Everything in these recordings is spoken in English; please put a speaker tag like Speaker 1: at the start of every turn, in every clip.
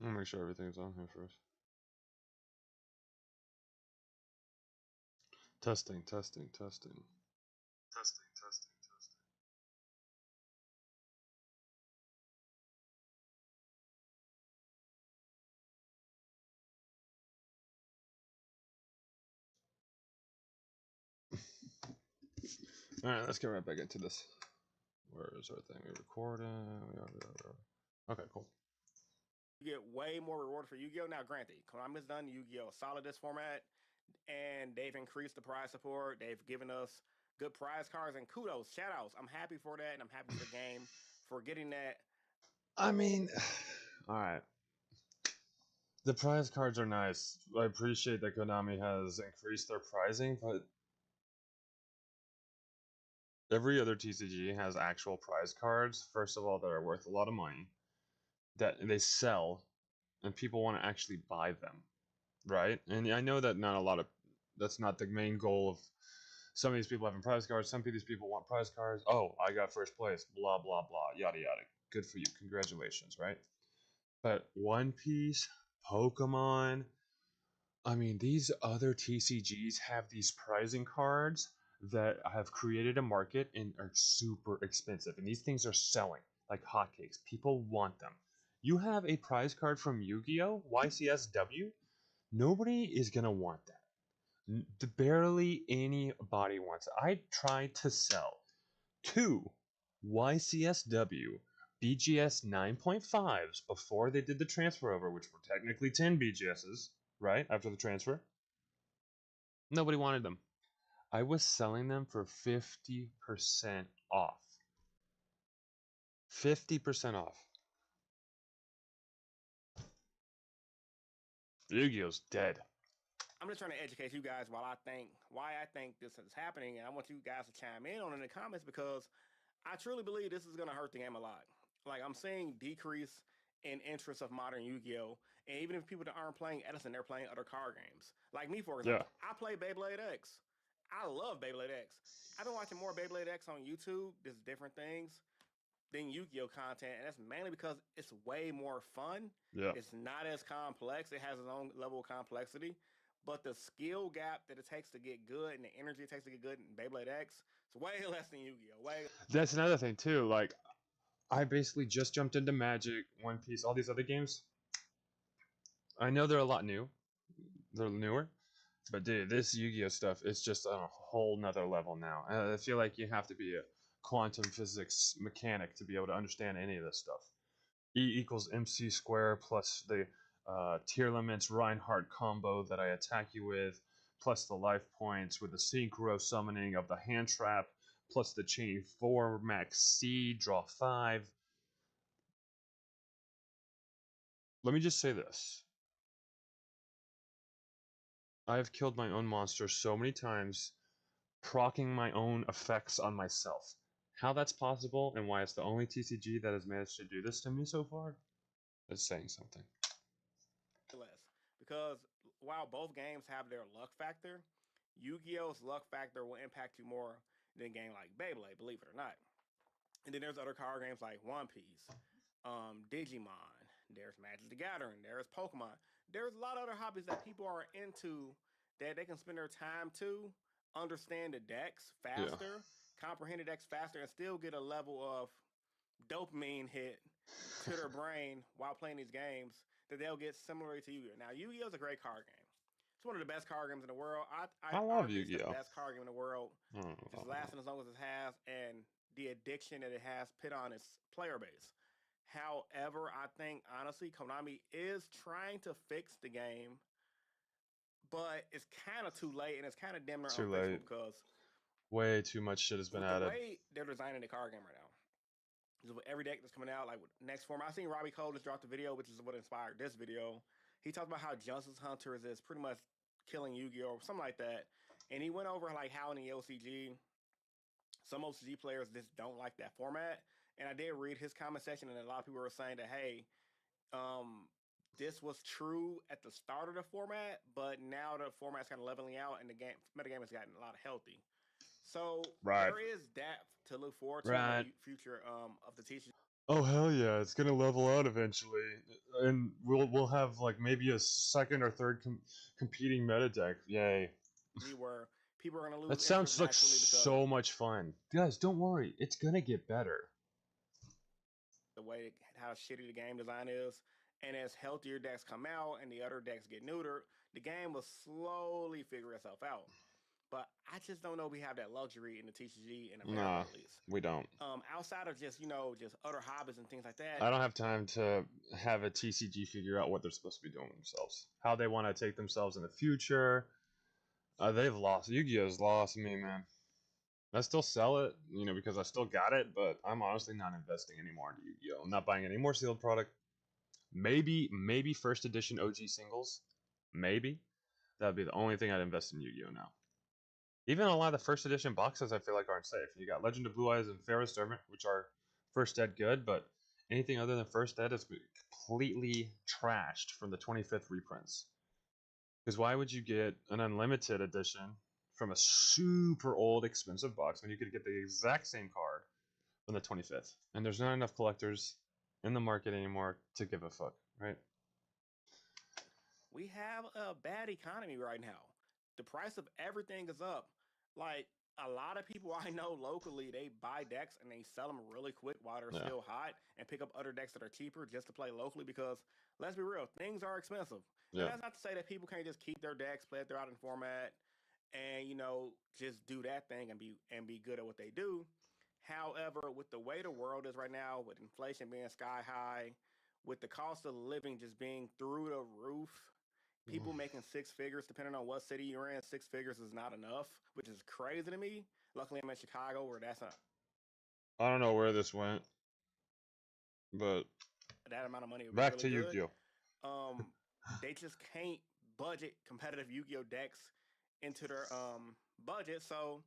Speaker 1: I'll make sure everything's on here first. Testing, testing, testing. Testing, testing, testing. Alright, let's get right back into this. Where is our thing? We're recording. Okay, cool.
Speaker 2: You get way more reward for Yu-Gi-Oh! Now, granted, Konami's done Yu-Gi-Oh! Solid this format, and they've increased the prize support. They've given us good prize cards, and kudos, shout-outs. I'm happy for that, and I'm happy for the game for getting that.
Speaker 1: I mean, alright. The prize cards are nice. I appreciate that Konami has increased their pricing, but every other TCG has actual prize cards, first of all, that are worth a lot of money, that they sell, and people want to actually buy them, right? And I know that not a lot of that's not the main goal of some of these people having prize cards. Some of these people want prize cards. Oh, I got first place, blah, blah, blah, yada, yada. Good for you. Congratulations, right? But One Piece, Pokemon, I mean, these other TCGs have these prizing cards that have created a market and are super expensive. And these things are selling like hotcakes. People want them. You have a prize card from Yu Gi Oh! YCSW? Nobody is going to want that. Barely anybody wants it. I tried to sell two YCSW BGS 9.5s before they did the transfer over, which were technically 10 BGSs, right? After the transfer. Nobody wanted them. I was selling them for 50% off. 50% off. Yu-Gi-Oh's dead.
Speaker 2: I'm just trying to educate you guys why I think this is happening, and I want you guys to chime in on it in the comments because I truly believe this is going to hurt the game a lot. Like, I'm seeing decrease in interest of modern Yu-Gi-Oh! And even if people that aren't playing Edison, they're playing other card games. Like me, for
Speaker 1: Yeah.
Speaker 2: example, I play Beyblade X. I love Beyblade X. I've been watching more Beyblade X on YouTube, just different things, than Yu-Gi-Oh! Content, and that's mainly because it's way more fun.
Speaker 1: Yeah.
Speaker 2: It's not as complex. It has its own level of complexity. But the skill gap that it takes to get good and the energy it takes to get good in Beyblade X, it's way less than Yu-Gi-Oh! Way.
Speaker 1: That's another thing too. Like, I basically just jumped into Magic, One Piece, all these other games. I know they're a lot new. They're newer. But dude, this Yu-Gi-Oh stuff is just on a whole nother level now. I feel like you have to be a quantum physics mechanic to be able to understand any of this stuff. E equals MC square plus the tier limits Reinhardt combo that I attack you with, plus the life points with the synchro summoning of the hand trap, plus the chain 4 max C, draw 5. Let me just say this. I have killed my own monster so many times, procking my own effects on myself. How that's possible and why it's the only TCG that has managed to do this to me so far is saying something.
Speaker 2: Less. Because while both games have their luck factor, Yu-Gi-Oh's luck factor will impact you more than a game like Beyblade, believe it or not. And then there's other card games like One Piece, Digimon, there's Magic the Gathering, there's Pokemon. There's a lot of other hobbies that people are into that they can spend their time to understand the decks
Speaker 1: Yeah.
Speaker 2: faster, comprehend the decks faster, and still get a level of dopamine hit to their brain while playing these games that they'll get similarly to Yu-Gi-Oh! Now, Yu-Gi-Oh! Is a great card game. It's one of the best card games in the world. I
Speaker 1: I love
Speaker 2: argue it's the
Speaker 1: Yu-Gi-Oh.
Speaker 2: best card game in the world. Just lasting as long as it has, and the addiction that it has put on its player base. However, I think honestly, Konami is trying to fix the game, but it's kind of too late and it's kind of damn near
Speaker 1: Too
Speaker 2: unfixable
Speaker 1: late.
Speaker 2: because
Speaker 1: Way too much shit has been
Speaker 2: with the
Speaker 1: added.
Speaker 2: way they're designing the card game right now, just with every deck that's coming out, like with next form. I seen Robbie Cole just dropped a video, which is what inspired this video. He talked about how Justice Hunters is pretty much killing Yu-Gi-Oh! Or something like that. And he went over like how in the OCG, some OCG players just don't like that format. And I did read his comment section, and a lot of people were saying that, hey, this was true at the start of the format, but now the format's kind of leveling out, and the game metagame has gotten a lot healthy. So
Speaker 1: Right.
Speaker 2: there is depth to look forward to in the
Speaker 1: Right.
Speaker 2: future of the TCG.
Speaker 1: Oh hell yeah, it's gonna level out eventually, and we'll have like maybe a second or third competing meta deck. Yay!
Speaker 2: Where people are going to
Speaker 1: That
Speaker 2: lose interest
Speaker 1: sounds like
Speaker 2: naturally because
Speaker 1: so much fun, guys. Don't worry, it's gonna get better.
Speaker 2: the way how shitty the game design is. And as healthier decks come out and the other decks get neutered, the game will slowly figure itself out. But I just don't know if we have that luxury in the TCG in America
Speaker 1: Nah,
Speaker 2: at least.
Speaker 1: we don't.
Speaker 2: Outside of just just other hobbies and things like that,
Speaker 1: I don't have time to have a TCG figure out what they're supposed to be doing themselves, how they want to take themselves in the future. They've lost. Yu-Gi-Oh's lost me, man. I still sell it, because I still got it, but I'm honestly not investing anymore into Yu-Gi-Oh. I'm not buying any more sealed product. Maybe first edition OG singles. Maybe. That would be the only thing I'd invest in Yu-Gi-Oh now. Even a lot of the first edition boxes I feel like aren't safe. You got Legend of Blue Eyes and Pharaoh's Servant, which are first ed good, but anything other than first ed is completely trashed from the 25th reprints. Because why would you get an unlimited edition from a super old expensive box when you could get the exact same card from the 25th? And there's not enough collectors in the market anymore to give a fuck, right?
Speaker 2: we have a bad economy right now. The price of everything is up. Like a lot of people I know locally, they buy decks and they sell them really quick while they're
Speaker 1: Yeah,
Speaker 2: still hot and pick up other decks that are cheaper just to play locally because let's be real, things are expensive. And
Speaker 1: yeah.
Speaker 2: that's not to say that people can't just keep their decks, play it throughout in format, and just do that thing and be good at what they do. However, with the way the world is right now, with inflation being sky high, with the cost of living just being through the roof, people making six figures, depending on what city you're in, six figures is not enough, which is crazy to me. Luckily, I'm in Chicago where that's not
Speaker 1: I don't know where this went, but
Speaker 2: that amount of money would be
Speaker 1: back
Speaker 2: really
Speaker 1: to
Speaker 2: good.
Speaker 1: Yu-Gi-Oh.
Speaker 2: Um, they just can't budget competitive Yu-Gi-Oh decks into their budget, so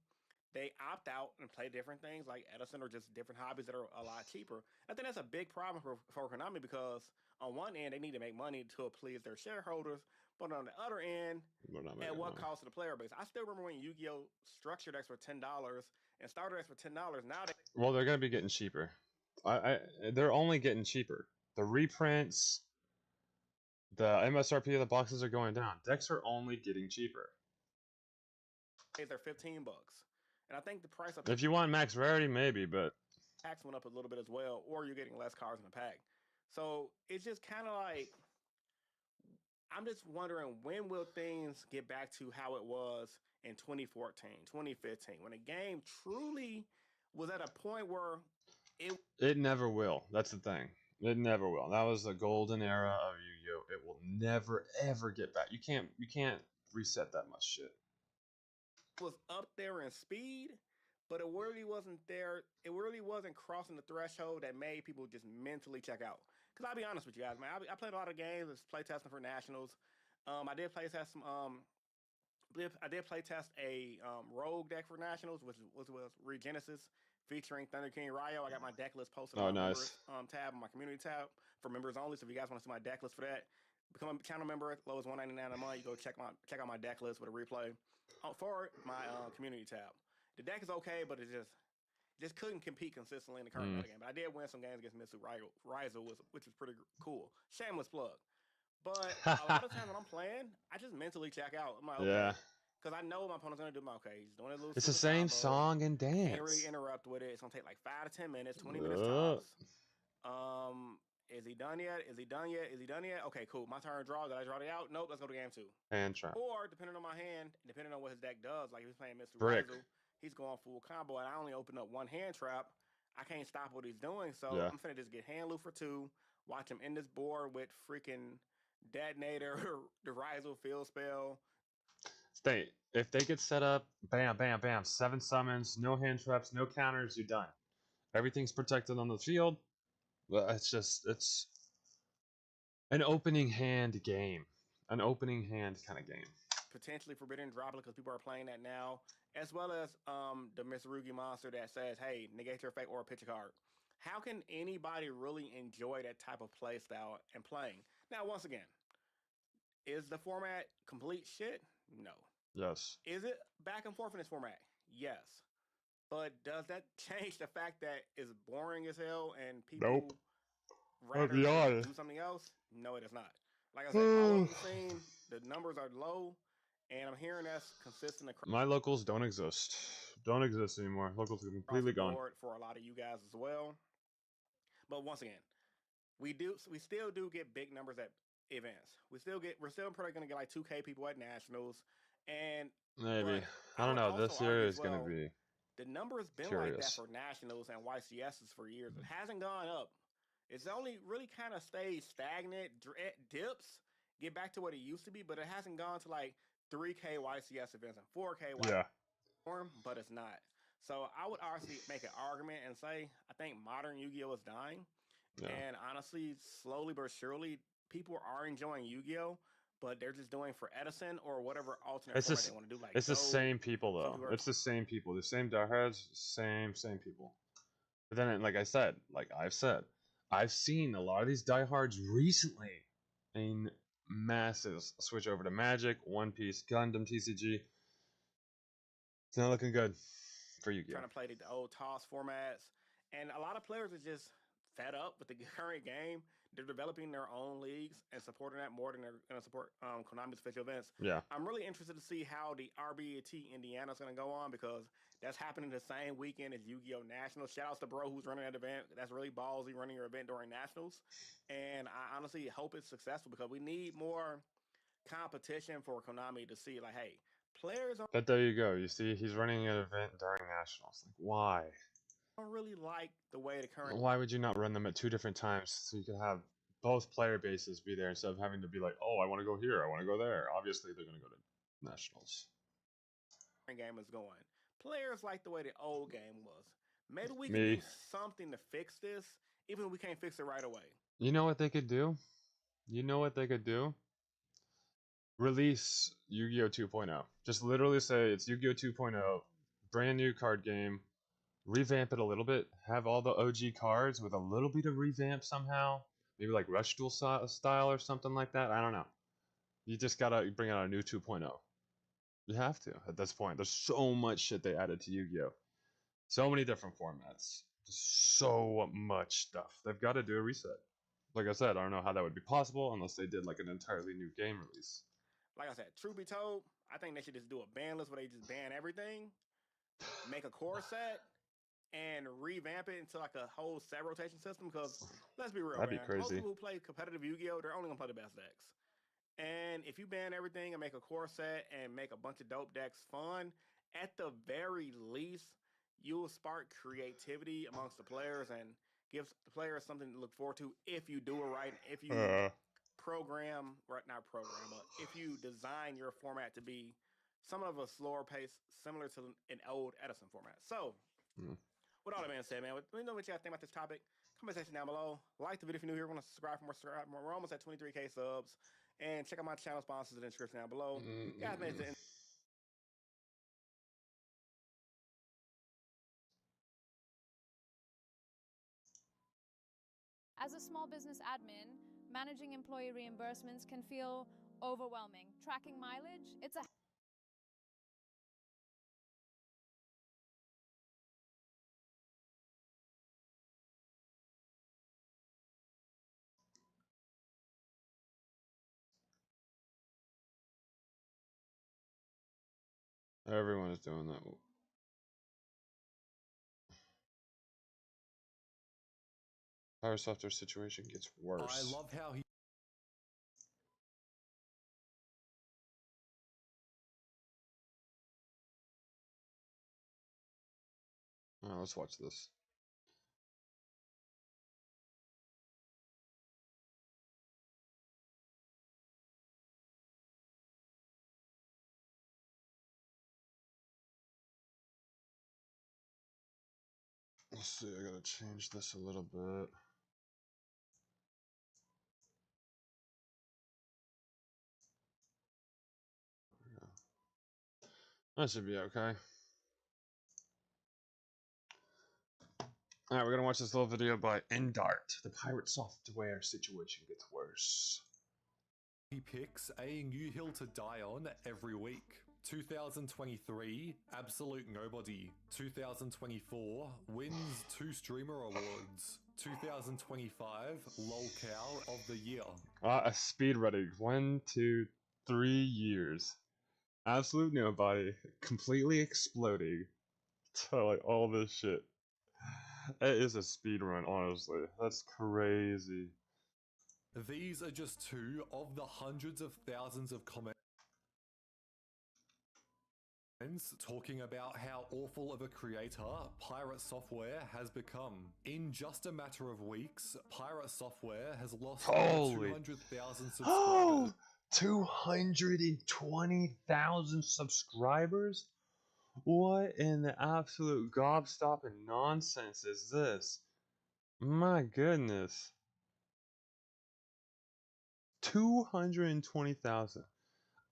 Speaker 2: they opt out and play different things like Edison or just different hobbies that are a lot cheaper. I think that's a big problem for Konami because on one end they need to make money to please their shareholders, but on the other end,
Speaker 1: We're not
Speaker 2: at
Speaker 1: making
Speaker 2: what
Speaker 1: money.
Speaker 2: cost to the player base? I still remember when Yu-Gi-Oh structure decks were $10 and starter decks were $10. Now
Speaker 1: Well, they're gonna be getting cheaper. They're only getting cheaper. The reprints, the MSRP of the boxes are going down. Decks are only getting cheaper.
Speaker 2: they're $15, and I think the price of
Speaker 1: If you want max rarity, maybe, but
Speaker 2: packs went up a little bit as well, or you're getting less cards in the pack. So it's just kind of like I'm just wondering when will things get back to how it was in 2014, 2015, when the game truly was at a point where it
Speaker 1: it never will. That's the thing. It never will. That was the golden era of Yu-Gi-Oh. It will never ever get back. You can't reset that much shit.
Speaker 2: was up there in speed, but it really wasn't there. It really wasn't crossing the threshold that made people just mentally check out. Because I'll be honest with you guys, man, I played a lot of games, was play testing for nationals. I did play test some I did play test a rogue deck for nationals, which was Regenesis featuring Thunder King Ryo. I got my deck list posted on
Speaker 1: Oh,
Speaker 2: my members
Speaker 1: nice.
Speaker 2: tab on my community tab for members only. So if you guys want to see my deck list for that, become a channel member. Low as $1.99 a month. You go check out my deck list with a replay for my community tab. The deck is okay, but it just couldn't compete consistently in the current
Speaker 1: Mm.
Speaker 2: metagame. But I did win some games against Mitsu Raizo, which was pretty cool. Shameless plug. But a lot of times when I'm playing, I just mentally check out. I'm like,
Speaker 1: Yeah.
Speaker 2: okay, because I know what my opponent's gonna do. I'm like, okay, he's doing a little
Speaker 1: It's the
Speaker 2: super
Speaker 1: same
Speaker 2: combo.
Speaker 1: song and
Speaker 2: I can't really
Speaker 1: dance.
Speaker 2: interrupt with it. It's gonna take like 5 to 10 minutes, 20 minutes
Speaker 1: Uh,
Speaker 2: tops. Is he done yet? Is he done yet? Is he done yet? Okay, cool. My turn to draw. Did I draw it out? Nope. Let's go to game two.
Speaker 1: Hand trap.
Speaker 2: Or depending on my hand, depending on what his deck does, like if he's playing Mr.
Speaker 1: Brick.
Speaker 2: Rizel, he's going full combo, and I only open up one hand trap. I can't stop what he's doing, so
Speaker 1: Yeah.
Speaker 2: I'm finna just get hand loop for two. Watch him in this board with freaking detonator, the Rizel field spell.
Speaker 1: If they get set up, bam, bam, bam, 7 summons, no hand traps, no counters, you're done. Everything's protected on the field. Well, it's an opening hand game, an opening hand kind of game.
Speaker 2: Potentially forbidden droplet because people are playing that now, as well as the Mitsurugi monster that says, "Hey, negate your effect or pitch a card." How can anybody really enjoy that type of play style and playing? Now, once again, is the format complete shit? No.
Speaker 1: Yes.
Speaker 2: Is it back and forth in this format? Yes. But does that change the fact that it's boring as hell and
Speaker 1: Nope.
Speaker 2: people
Speaker 1: I'll
Speaker 2: rather
Speaker 1: be
Speaker 2: just
Speaker 1: honest.
Speaker 2: do something else? No, it is not. Like I said, my local scene, the numbers are low, and I'm hearing that's consistent
Speaker 1: My locals don't exist. Don't exist anymore. Locals are
Speaker 2: across
Speaker 1: completely
Speaker 2: the
Speaker 1: gone.
Speaker 2: board for a lot of you guys as well. But once again, we still do get big numbers at events. We're still probably going to get like 2K people at nationals, and
Speaker 1: Maybe.
Speaker 2: but
Speaker 1: I
Speaker 2: I
Speaker 1: don't
Speaker 2: would
Speaker 1: know.
Speaker 2: also
Speaker 1: This year
Speaker 2: argue as
Speaker 1: is gonna
Speaker 2: well
Speaker 1: be
Speaker 2: the number has been like that
Speaker 1: curious.
Speaker 2: for nationals and YCSs for years. It hasn't gone up. It's only really kind of stayed stagnant, dips, get back to what it used to be, but it hasn't gone to like 3K YCS events and 4K
Speaker 1: Yeah.
Speaker 2: form, but it's not. So I would honestly make an argument and say I think modern Yu-Gi-Oh is dying,
Speaker 1: Yeah.
Speaker 2: and honestly, slowly but surely, people are enjoying Yu-Gi-Oh, but they're just doing for Edison or whatever alternate
Speaker 1: It's
Speaker 2: format they
Speaker 1: just
Speaker 2: want to do, like
Speaker 1: it's the
Speaker 2: Go.
Speaker 1: same people
Speaker 2: Some
Speaker 1: though.
Speaker 2: people are
Speaker 1: It's the same people. The same diehards, same people. But then like I said, like I've said, I've seen a lot of these diehards recently in masses switch over to Magic, One Piece, Gundam TCG. It's not looking good for Yu-Gi-Oh.
Speaker 2: trying to play the old toss formats, and a lot of players are just fed up with the current game. They're developing their own leagues and supporting that more than they're going to support Konami's official events.
Speaker 1: Yeah.
Speaker 2: I'm really interested to see how the RBAT Indiana is going to go on because that's happening the same weekend as Yu-Gi-Oh! Nationals. Shout outs to Bro who's running that event. That's really ballsy running your event during Nationals. And I honestly hope it's successful because we need more competition for Konami to see, like, hey, players
Speaker 1: But there you go. You see, he's running an event during nationals. Like, why?
Speaker 2: don't really like the way the current
Speaker 1: Why would you not run them at two different times so you could have both player bases be there instead of having to be like, oh, I want to go here, I want to go there. Obviously, they're going to go to nationals.
Speaker 2: game is going. Players like the way the old game was. Maybe we can do
Speaker 1: Me,
Speaker 2: something to fix this, even if we can't fix it right away.
Speaker 1: you know what they could do? You know what they could do? Release Yu-Gi-Oh 2.0. Just literally say it's Yu-Gi-Oh 2.0, brand new card game. Revamp it a little bit. Have all the OG cards with a little bit of revamp somehow. Maybe like Rush Duel style or something like that. I don't know. You just gotta bring out a new 2.0. You have to at this point. There's so much shit they added to Yu-Gi-Oh. So many different formats. Just so much stuff. They've got to do a reset. Like I said, I don't know how that would be possible unless they did like an entirely new game release.
Speaker 2: Like I said, truth be told, I think they should just do a ban list where they just ban everything, make a core set, and revamp it into like a whole set rotation system. Because let's be real,
Speaker 1: That'd be
Speaker 2: man. Most
Speaker 1: crazy.
Speaker 2: people who play competitive Yu-Gi-Oh, they're only gonna play the best decks. And if you ban everything and make a core set and make a bunch of dope decks fun, at the very least, you'll spark creativity amongst the players and gives the players something to look forward to if you do it right. If you
Speaker 1: Uh,
Speaker 2: program, right, not program, but if you design your format to be somewhat of a slower pace, similar to an old Edison format. So,
Speaker 1: mm.
Speaker 2: with all that being said, man, let me know what you guys think about this topic. Comment section down below. Like the video if you're new here. Want to subscribe for more? Subscribe more. We're almost at 23K subs. And check out my channel sponsors in the description down below. Guys, made it to the end.
Speaker 3: As a small business admin, managing employee reimbursements can feel overwhelming. Tracking mileage, it's a
Speaker 1: Everyone is doing that. Power Softer situation gets worse.
Speaker 4: I love how he
Speaker 1: Let's watch this. Let's see, I gotta change this a little bit. Yeah. That should be okay. Alright, we're gonna watch this little video by Endart. The pirate software situation gets worse.
Speaker 4: picks a new hill to die on every week. 2023, Absolute Nobody. 2024, wins 2 streamer awards. 2025, LOLcow of the Year.
Speaker 1: A speedrunning. 1, 2, 3 years. Absolute nobody. Completely exploding. To like all this shit. It is a speedrun, honestly. That's crazy.
Speaker 4: These are just 2 of the hundreds of thousands of comments talking about how awful of a creator Pirate Software has become. In just a matter of weeks, Pirate Software has lost over 200,000 subscribers.
Speaker 1: 220,000 subscribers? What in the absolute gobstopping nonsense is this? My goodness. 220,000.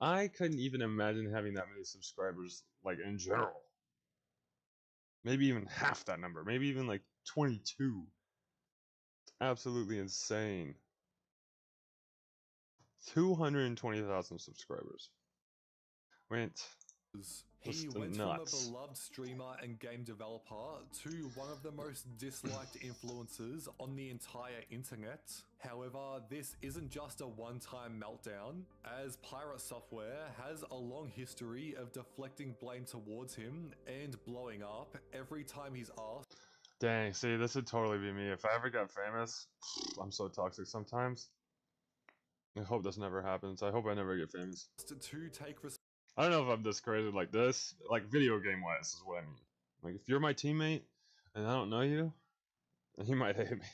Speaker 1: I couldn't even imagine having that many subscribers, like in general. Maybe even half that number. Maybe even like 22. It's absolutely insane. 220,000 subscribers. Went
Speaker 4: He
Speaker 1: just
Speaker 4: went
Speaker 1: nuts.
Speaker 4: from a beloved streamer and game developer to one of the most disliked influencers on the entire internet. However, this isn't just a one-time meltdown, as Pirate Software has a long history of deflecting blame towards him and blowing up every time he's asked.
Speaker 1: Dang, see, this would totally be me. If I ever got famous, I'm so toxic sometimes. I hope this never happens. I hope I never get famous.
Speaker 4: To take
Speaker 1: I don't know if I'm this crazy like this. Like, video game wise is what I mean. Like, if you're my teammate and I don't know you, you might hate me.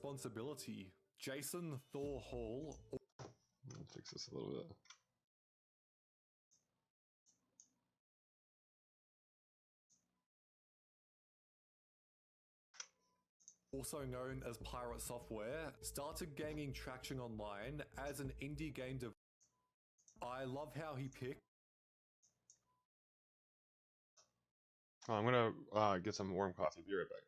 Speaker 4: responsibility. Jason Thor Hall.
Speaker 1: Let me fix this a little bit.
Speaker 4: Also known as Pirate Software, started gaining traction online as an indie game developer. I love how he picked.
Speaker 1: Oh, I'm gonna get some warm coffee. Be right back.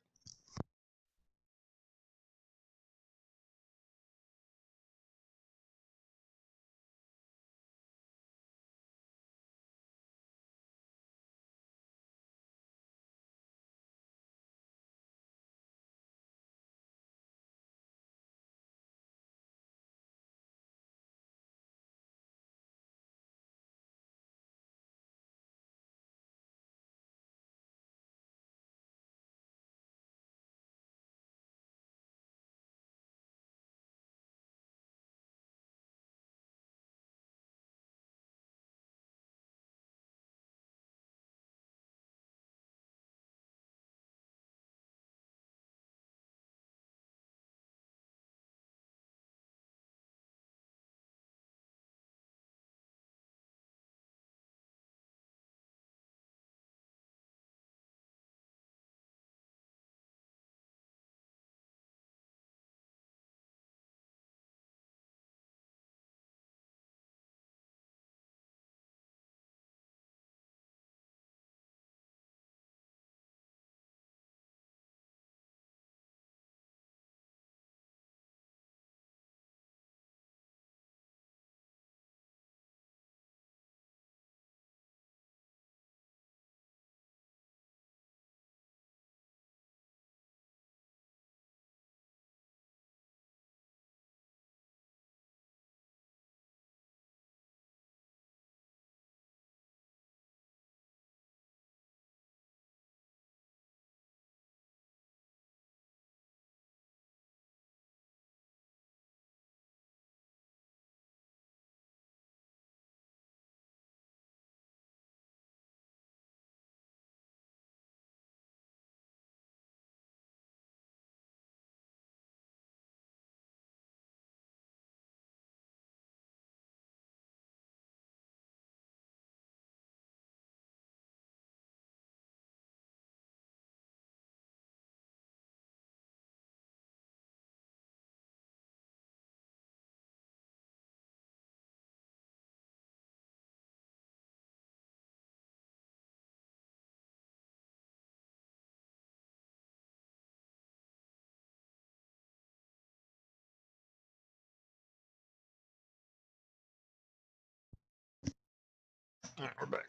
Speaker 1: Alright, we're back.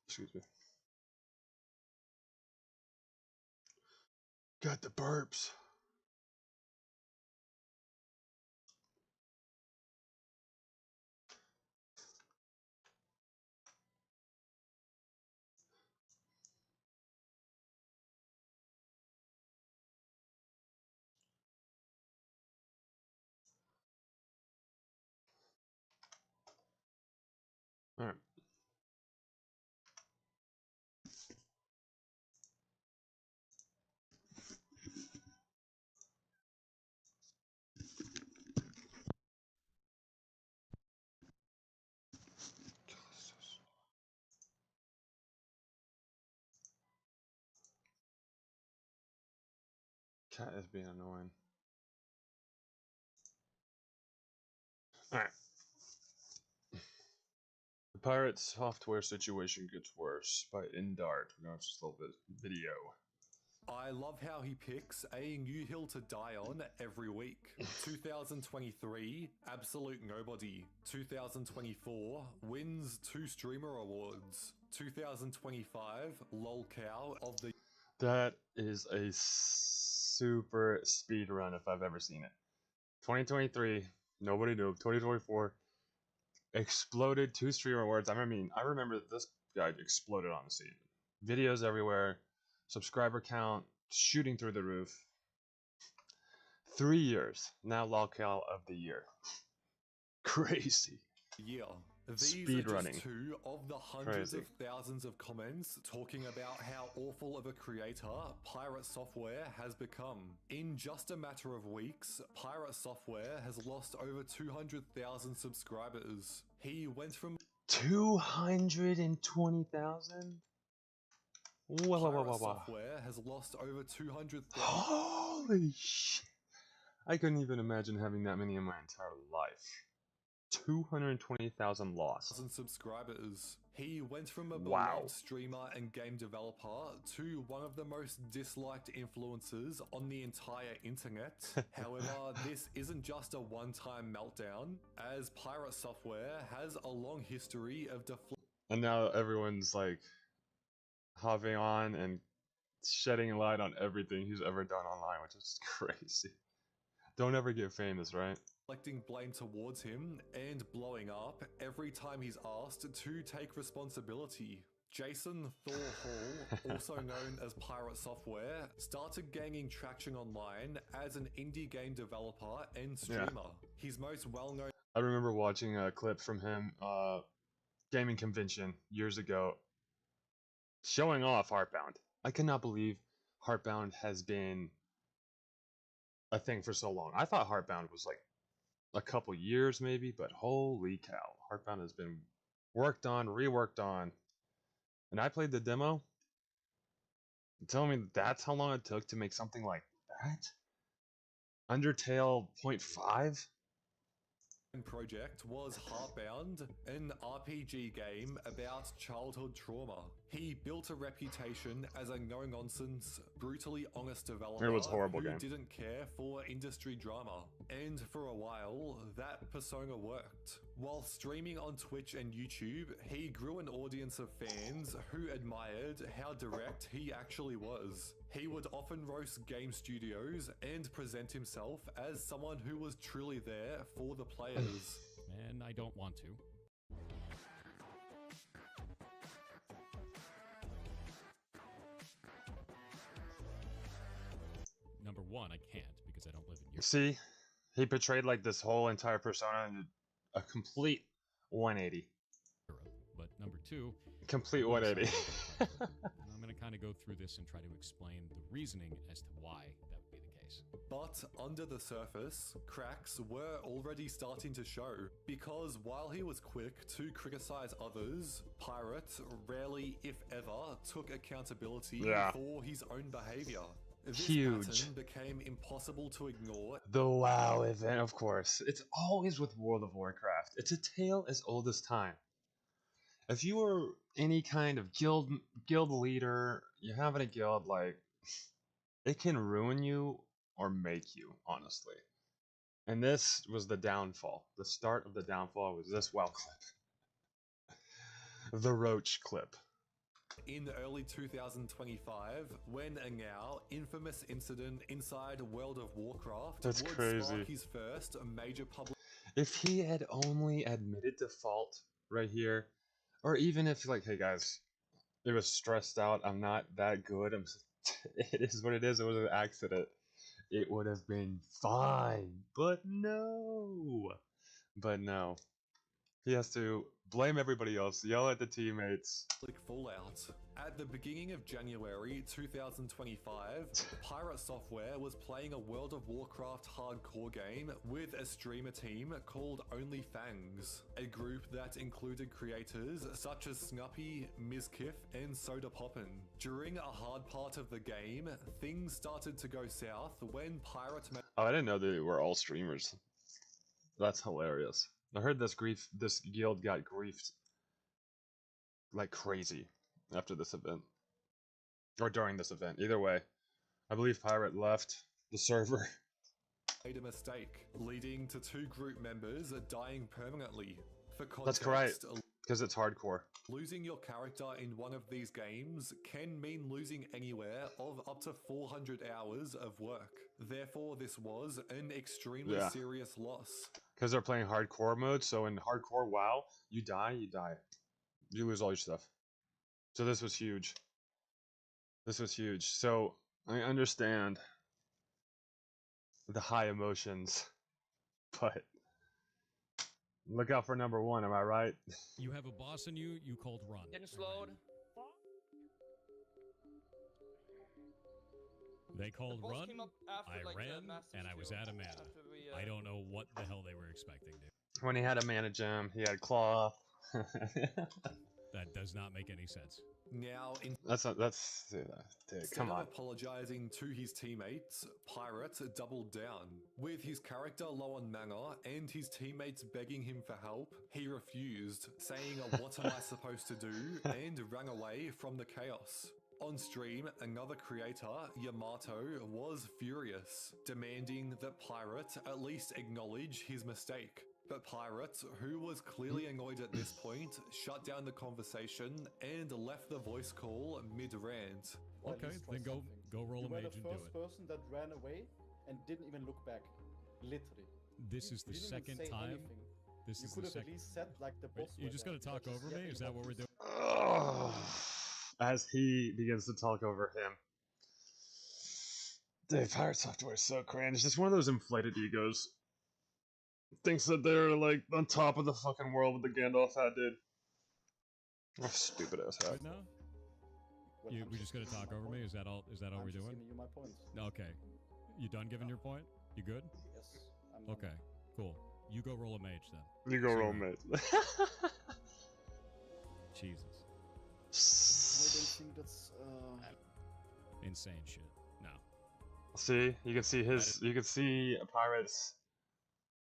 Speaker 1: Excuse me. Got the burps. Alright. Cat is being annoying. Alright. The pirate software situation gets worse by Indart. We're going to just a little bit video.
Speaker 4: I love how he picks a new hill to die on every week. 2023, Absolute Nobody. 2024, wins 2 streamer awards. 2025, lolcow of the...
Speaker 1: That is a super speed run if I've ever seen it. 2023, nobody knew. 2024, exploded 2 streamer awards. I remember this guy exploded on the scene. Videos everywhere, subscriber count shooting through the roof. 3 years, now lolcow of the year. Crazy.
Speaker 4: year. These
Speaker 1: Speed
Speaker 4: are just
Speaker 1: running.
Speaker 4: 2 of the hundreds
Speaker 1: Crazy.
Speaker 4: of thousands of comments talking about how awful of a creator Pirate Software has become. In just a matter of weeks, Pirate Software has lost over 200,000 subscribers. He went from
Speaker 1: 220,000? Whoa,
Speaker 4: Pirate Software has lost over 200,000
Speaker 1: Holy shit. I couldn't even imagine having that many in my entire life. 220,000 lost.
Speaker 4: subscribers. He went from a
Speaker 1: Wow.
Speaker 4: beloved streamer and game developer to one of the most disliked influencers on the entire internet. However, this isn't just a one-time meltdown, as Pirate Software has a long history of
Speaker 1: And now everyone's like hopping on and shedding light on everything he's ever done online, which is crazy. Don't ever get famous, right?
Speaker 4: deflecting blame towards him and blowing up every time he's asked to take responsibility. Jason Thor Hall, also known as Pirate Software, started gaining traction online as an indie game developer and streamer. His most well-known...
Speaker 1: I remember watching a clip from him, gaming convention years ago, showing off Heartbound. I cannot believe Heartbound has been a thing for so long. I thought Heartbound was like a couple years maybe, but holy cow, Heartbound has been worked on, reworked on. And I played the demo. Tell me that's how long it took to make something like that? Undertale 0.5?
Speaker 4: project was Heartbound, an RPG game about childhood trauma. He built a reputation as a no-nonsense, brutally honest developer
Speaker 1: It was a horrible
Speaker 4: who
Speaker 1: game.
Speaker 4: didn't care for industry drama. And for a while, that persona worked. While streaming on Twitch and YouTube, he grew an audience of fans who admired how direct he actually was. He would often roast game studios and present himself as someone who was truly there for the players.
Speaker 5: And I don't want to. Number one, I can't because I don't live in Europe.
Speaker 1: See, he portrayed like this whole entire persona in a complete 180.
Speaker 5: But number two,
Speaker 1: Complete
Speaker 5: I'm gonna
Speaker 1: 180.
Speaker 5: sound like a contract. And I'm going to kind of go through this and try to explain the reasoning as to why that would be the case.
Speaker 4: But under the surface, cracks were already starting to show, because while he was quick to criticize others, Pirate rarely, if ever, took accountability for his own behavior. This
Speaker 1: Huge.
Speaker 4: pattern became impossible to ignore.
Speaker 1: The WoW event, of course. It's always with World of Warcraft. It's a tale as old as time. If you were any kind of guild leader, you have in a guild, like, it can ruin you or make you, honestly. And this was the downfall. The start of the downfall was this WoW clip. The Roach clip.
Speaker 4: In early 2025, when a now infamous incident inside World of Warcraft
Speaker 1: That's
Speaker 4: would
Speaker 1: crazy.
Speaker 4: spark his first major public.
Speaker 1: If he had only admitted to fault right here, or even if like, hey guys, it was stressed out, I'm not that good, it is what it is, it was an accident, it would have been fine. But no, he has to blame everybody else, yell at the teammates.
Speaker 4: Fallout. At the beginning of January 2025, Pirate Software was playing a World of Warcraft hardcore game with a streamer team called Only Fangs, a group that included creators such as Snuppy, Mizkif, and Soda Poppin. During a hard part of the game, things started to go south when Pirate.
Speaker 1: Oh, I didn't know they were all streamers. That's hilarious. I heard this guild got griefed like crazy after this event. Or during this event. Either way, I believe Pirate left the server.
Speaker 4: Made a mistake, leading to 2 group members dying permanently. For context,
Speaker 1: That's correct, because it's hardcore.
Speaker 4: Losing your character in one of these games can mean losing anywhere of up to 400 hours of work. Therefore, this was an extremely serious loss.
Speaker 1: Because they're playing hardcore mode, so in hardcore WoW, you die. You lose all your stuff. So this was huge. So I understand the high emotions, but look out for number 1, am I right?
Speaker 5: You have a boss in you, you called run.
Speaker 6: Getting slowed.
Speaker 5: They called
Speaker 6: The boss
Speaker 5: run,
Speaker 6: came up after,
Speaker 5: I
Speaker 6: like,
Speaker 5: ran,
Speaker 6: Masters
Speaker 5: and I was
Speaker 6: 2,
Speaker 5: out of mana.
Speaker 6: after we,
Speaker 5: I don't know what the hell they were expecting, dude.
Speaker 1: When he had a mana gem, he had cloth.
Speaker 5: That does not make any sense.
Speaker 4: Now,
Speaker 1: dude, come on.
Speaker 4: Apologizing to his teammates, Pirate doubled down. With his character low on mana and his teammates begging him for help, he refused, saying, "What am I supposed to do?" and ran away from the chaos. On stream, another creator, Yamato, was furious, demanding that Pirate at least acknowledge his mistake. But Pirate, who was clearly annoyed at this point, shut down the conversation and left the voice call mid-rant.
Speaker 7: Or at
Speaker 5: Okay,
Speaker 7: least try
Speaker 5: then go
Speaker 7: something.
Speaker 5: roll
Speaker 7: You
Speaker 5: a
Speaker 7: were
Speaker 5: mage
Speaker 7: the
Speaker 5: and do
Speaker 7: first
Speaker 5: it.
Speaker 7: person that ran away and didn't even look back. Literally.
Speaker 5: This is the
Speaker 7: You didn't even
Speaker 5: second
Speaker 7: say
Speaker 5: time.
Speaker 7: anything.
Speaker 5: This
Speaker 7: You
Speaker 5: is
Speaker 7: could
Speaker 5: the
Speaker 7: have at
Speaker 5: second.
Speaker 7: least said like the boss.
Speaker 5: You just gonna talk over me? Is that what we're doing?
Speaker 1: As he begins to talk over him. Dude, Pirate Software is so cringe. It's just one of those inflated egos. Thinks that they're like on top of the fucking world with the Gandalf hat, dude. Oh, stupid ass hat.
Speaker 5: Right now? We're just gonna talk over me? Is that all? Is that all
Speaker 7: I'm
Speaker 5: we're
Speaker 7: just
Speaker 5: doing?
Speaker 7: giving you my points.
Speaker 5: Okay. You done giving your point? You good?
Speaker 7: Yes. I'm
Speaker 5: Okay. Cool. You go roll a mage then.
Speaker 1: You go
Speaker 5: See
Speaker 1: roll,
Speaker 5: where-
Speaker 1: mate.
Speaker 5: Jesus.
Speaker 7: I don't think that's.
Speaker 5: Insane shit. No.
Speaker 1: See, you can see his. You can see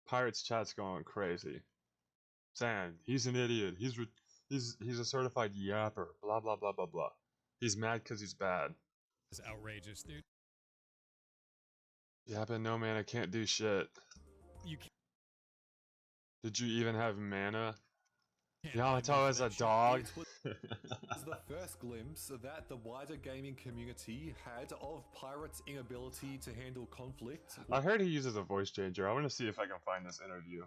Speaker 1: Pirates chat's going crazy. Saying he's an idiot. He's a certified yapper. Blah blah blah blah blah. He's mad because he's bad.
Speaker 5: It's outrageous, dude.
Speaker 1: Yapping, no man, I can't do shit.
Speaker 5: You can't.
Speaker 1: Did you even have mana?
Speaker 5: Can't
Speaker 1: Yamato
Speaker 5: blame me
Speaker 1: is
Speaker 5: for
Speaker 1: a
Speaker 5: that shit.
Speaker 1: dog.
Speaker 4: It was the first glimpse that the wider gaming community had of Pirate's inability to handle conflict
Speaker 1: I heard he uses a voice changer. I want to see if I can find this interview.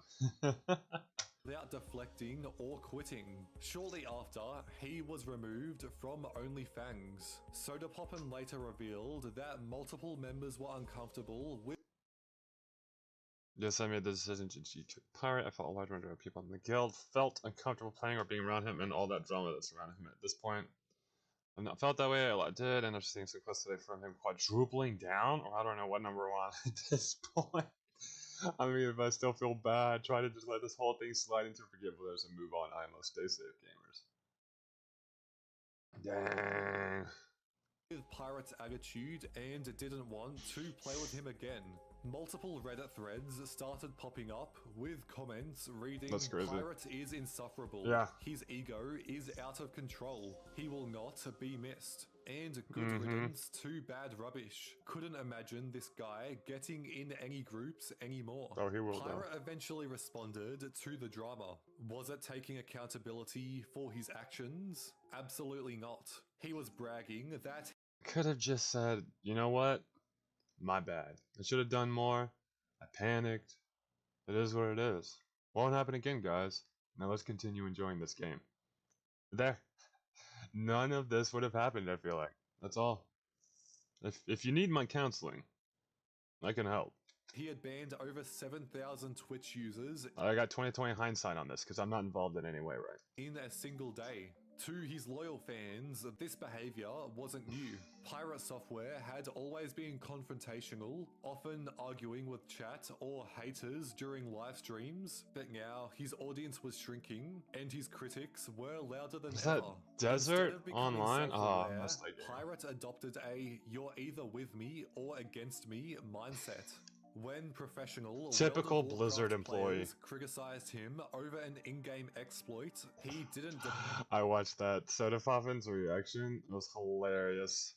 Speaker 4: without deflecting or quitting. Shortly after, he was removed from OnlyFangs. Soda Poppin later revealed that multiple members were uncomfortable with
Speaker 1: Yes, I made the decision to G2 Pirate. I felt a large number of people in the guild felt uncomfortable playing or being around him and all that drama that surrounded him at this point. I've not felt that way, a lot did, and I'm seeing success today from him quadrupling down, or I don't know what number we're on at this point. I mean, if I still feel bad, try to just let this whole thing slide into forgetfulness and move on. IMO, stay safe, gamers. Dang.
Speaker 4: with Pirate's attitude and didn't want to play with him again. Multiple Reddit threads started popping up with comments reading,
Speaker 1: That's crazy.
Speaker 4: "Pirate is insufferable.
Speaker 1: Yeah.
Speaker 4: His ego is out of control. He will not be missed." and good riddance to bad rubbish. Couldn't imagine this guy getting in any groups anymore.
Speaker 1: Oh, he will, though.
Speaker 4: Pirate eventually responded to the drama. Was it taking accountability for his actions? Absolutely not. He was bragging that
Speaker 1: Could have just said, you know what? My bad. I should have done more. I panicked. It is what it is. Won't happen again, guys. Now let's continue enjoying this game. There. None of this would have happened, I feel like. That's all. If you need my counseling, I can help.
Speaker 4: he had banned over 7,000 Twitch users
Speaker 1: I got 20/20 hindsight on this because I'm not involved in any way, right?
Speaker 4: in a single day. To his loyal fans, this behavior wasn't new. Pirate Software had always been confrontational, often arguing with chat or haters during live streams, but now his audience was shrinking and his critics were louder than
Speaker 1: Is
Speaker 4: ever.
Speaker 1: that Desert
Speaker 4: Instead of becoming
Speaker 1: online? Oh, I
Speaker 4: self-aware,
Speaker 1: missed that game.
Speaker 4: Pirate adopted a "you're either with me or against me" mindset. When professional
Speaker 1: Typical
Speaker 4: World of
Speaker 1: Blizzard
Speaker 4: Warcraft
Speaker 1: employee.
Speaker 4: players criticized him over an in-game exploit, he didn't
Speaker 1: I watched that Soda Poffin's reaction. It was hilarious.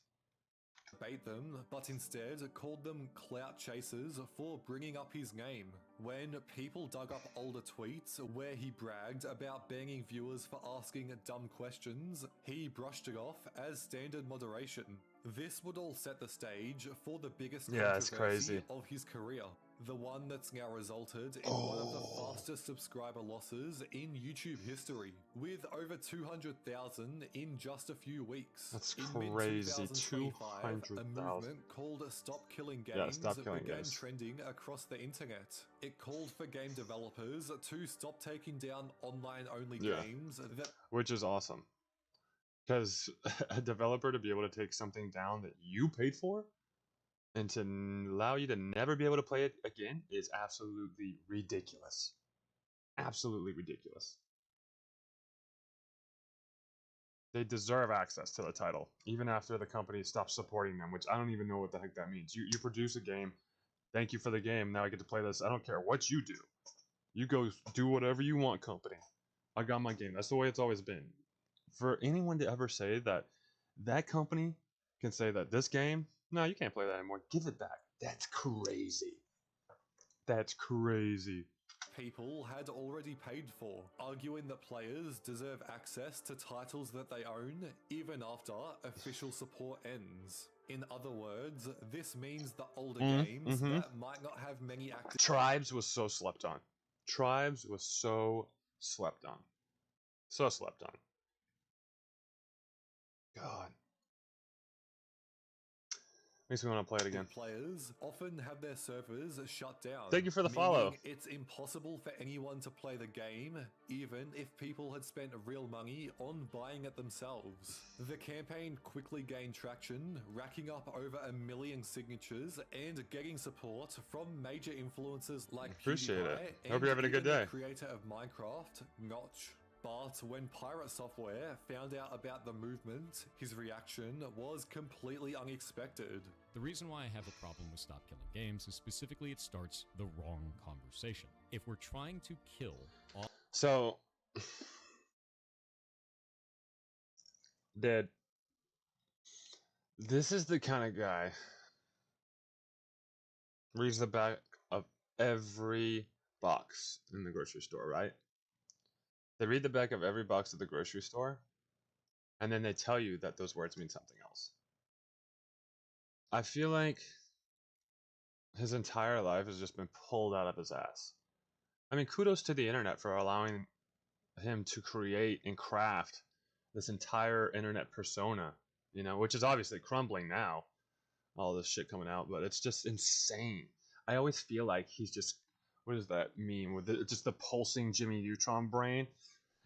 Speaker 4: debate them, but instead called them clout chasers for bringing up his name. When people dug up older tweets where he bragged about banning viewers for asking dumb questions, he brushed it off as standard moderation. This would all set the stage for the biggest
Speaker 1: Yeah, it's
Speaker 4: controversy
Speaker 1: crazy.
Speaker 4: of his career. The one that's now resulted in one of the fastest subscriber losses in YouTube history, with over 200,000 in just a few weeks.
Speaker 1: That's
Speaker 4: In
Speaker 1: crazy,
Speaker 4: mid-2025, a
Speaker 1: 200,000.
Speaker 4: movement called Stop Killing Games
Speaker 1: Yeah, Stop Killing
Speaker 4: began
Speaker 1: Games.
Speaker 4: trending across the internet. It called for game developers to stop taking down online-only
Speaker 1: Yeah.
Speaker 4: games that
Speaker 1: Which is awesome. Because a developer to be able to take something down that you paid for and to allow you to never be able to play it again is absolutely ridiculous. Absolutely ridiculous. They deserve access to the title, even after the company stops supporting them, which I don't even know what the heck that means. You produce a game, thank you for the game, now I get to play this. I don't care what you do. You go do whatever you want, company. I got my game. That's the way it's always been. For anyone to ever say that that company can say that this game, no, you can't play that anymore. Give it back. That's crazy. That's crazy.
Speaker 4: people had already paid for, arguing that players deserve access to titles that they own even after official support ends. In other words, this means the older games that might not have many active
Speaker 1: Tribes was so slept on. Tribes was so slept on. So slept on. God. Makes me want to play it again.
Speaker 4: players often have their servers shut down.
Speaker 1: Thank you for the
Speaker 4: meaning
Speaker 1: follow.
Speaker 4: It's impossible for anyone to play the game, even if people had spent real money on buying it themselves. The campaign quickly gained traction, racking up over 1 million signatures and getting support from major influencers like
Speaker 1: Appreciate it.
Speaker 4: PewDiePie
Speaker 1: Hope you're having a
Speaker 4: and
Speaker 1: good
Speaker 4: even
Speaker 1: day.
Speaker 4: the creator of Minecraft, Notch. But when Pirate Software found out about the movement, his reaction was completely unexpected.
Speaker 5: The reason why I have a problem with Stop Killing Games is specifically it starts the wrong conversation. If we're trying to kill all
Speaker 1: So, Dad, this is the kind of guy reads the back of every box in the grocery store, right? They read the back of every box at the grocery store, and then they tell you that those words mean something else. I feel like his entire life has just been pulled out of his ass. I mean, kudos to the internet for allowing him to create and craft this entire internet persona, you know, which is obviously crumbling now, all this shit coming out, but it's just insane. I always feel like he's just, what is that meme with just the pulsing Jimmy Neutron brain,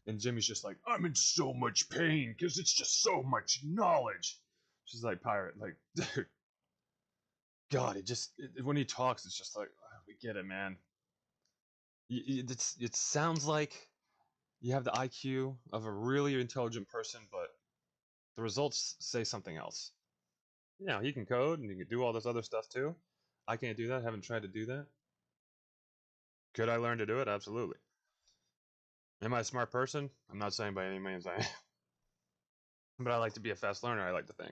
Speaker 1: and Jimmy's just like, I'm in so much pain because it's just so much knowledge. She's like, pirate, like, dude, God, when he talks, it's just like, we get it, man. It sounds like you have the IQ of a really intelligent person, but the results say something else. You know, he can code and he can do all this other stuff too. I can't do that. Haven't tried to do that. Could I learn to do it? Absolutely. Am I a smart person? I'm not saying by any means I am. But I like to be a fast learner, I like to think.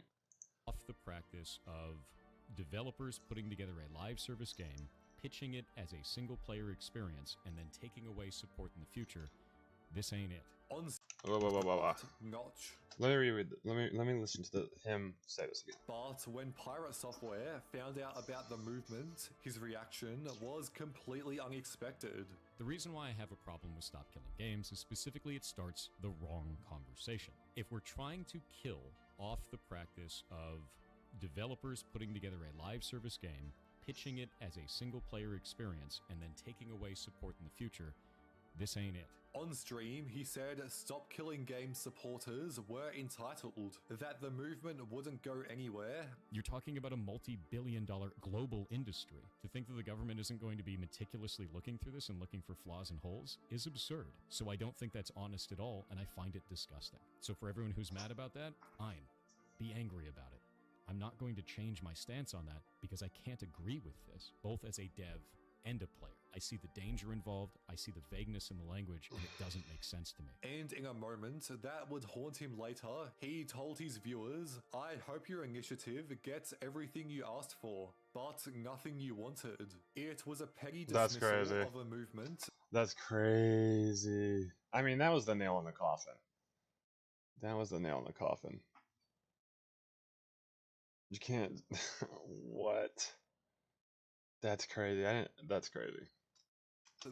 Speaker 5: off the practice of developers putting together a live service game, pitching it as a single-player experience, and then taking away support in the future, this ain't it.
Speaker 4: On
Speaker 1: Whoa.
Speaker 4: notch.
Speaker 1: Let me reread. Let me listen to him say this again.
Speaker 4: But when Pirate Software found out about the movement, his reaction was completely unexpected.
Speaker 5: The reason why I have a problem with Stop Killing Games is specifically it starts the wrong conversation. If we're trying to kill off the practice of developers putting together a live service game, pitching it as a single-player experience, and then taking away support in the future, this ain't it.
Speaker 4: On stream, he said Stop Killing Games supporters were entitled, that the movement wouldn't go anywhere.
Speaker 5: You're talking about a multi-billion-dollar global industry. To think that the government isn't going to be meticulously looking through this and looking for flaws and holes is absurd. So I don't think that's honest at all, and I find it disgusting. So for everyone who's mad about that, fine. Be angry about it. I'm not going to change my stance on that because I can't agree with this, both as a dev and a player. I see the danger involved, I see the vagueness in the language, and it doesn't make sense to me.
Speaker 4: And in a moment that would haunt him later, he told his viewers, I hope your initiative gets everything you asked for, but nothing you wanted. It was a petty
Speaker 1: That's
Speaker 4: dismissal
Speaker 1: crazy.
Speaker 4: of a movement.
Speaker 1: That's crazy. I mean, that was the nail in the coffin. That was the nail in the coffin. You can't. What? That's crazy. That's crazy.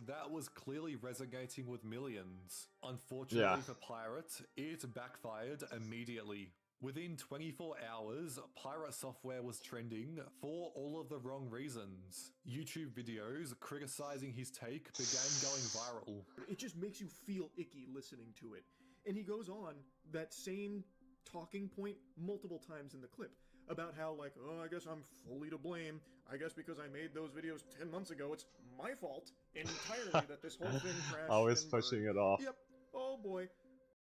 Speaker 4: That was clearly resonating with millions. Unfortunately for Pirate, it backfired immediately. Within 24 hours, Pirate Software was trending for all of the wrong reasons. YouTube videos criticizing his take began going viral.
Speaker 6: It just makes you feel icky listening to it. And he goes on that same talking point multiple times in the clip about how, like, oh, I guess I'm fully to blame. I guess because I made those videos 10 months ago, it's my fault entirely that this whole thing crashed.
Speaker 1: Always
Speaker 6: and
Speaker 1: pushing
Speaker 6: burned.
Speaker 1: it off.
Speaker 6: Yep. Oh boy.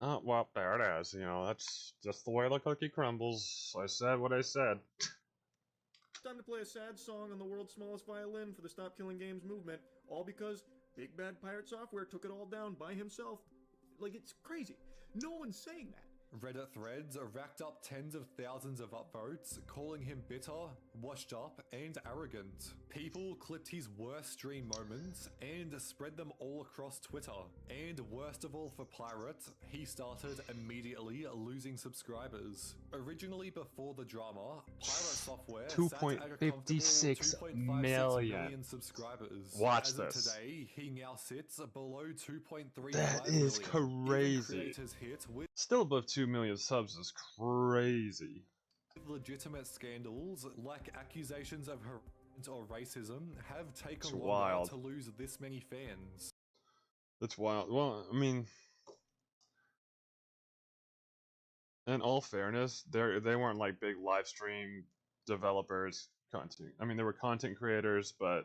Speaker 1: Oh, well, there it is. You know, that's just the way the cookie crumbles. I said what I said.
Speaker 6: Time to play a sad song on the world's smallest violin for the Stop Killing Games movement, all because Big Bad Pirate Software took it all down by himself. Like, it's crazy. No one's saying that.
Speaker 4: Reddit threads racked up tens of thousands of upvotes, calling him bitter, washed up, and arrogant. People clipped his worst stream moments and spread them all across Twitter. And worst of all for Pirate, he started immediately losing subscribers. Originally before the drama, Pirate Software sat at a comfortable 2.56 million subscribers.
Speaker 1: Watch
Speaker 4: As of
Speaker 1: this.
Speaker 4: today, he now sits below 2.35
Speaker 1: That
Speaker 4: million.
Speaker 1: is
Speaker 4: Even
Speaker 1: crazy.
Speaker 4: creators hit with
Speaker 1: Still above 2 million subs is crazy.
Speaker 4: legitimate scandals like accusations of harassment or racism have taken
Speaker 1: It's
Speaker 4: longer
Speaker 1: wild.
Speaker 4: to lose this many fans.
Speaker 1: That's wild. Well, I mean, in all fairness, they weren't like big live stream developers, content. I mean, they were content creators, but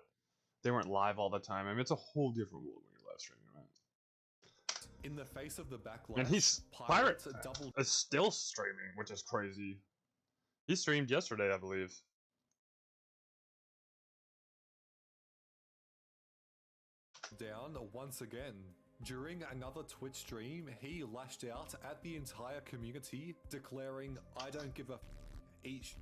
Speaker 1: they weren't live all the time. I mean, it's a whole different world when you're live streaming, right?
Speaker 4: In the face of the backlash,
Speaker 1: And he's
Speaker 4: Pirate
Speaker 1: Pirate
Speaker 4: doubled
Speaker 1: is still streaming, which is crazy. He streamed yesterday, I believe.
Speaker 4: down once again. During another Twitch stream, he lashed out at the entire community, declaring, I don't give a eat shit.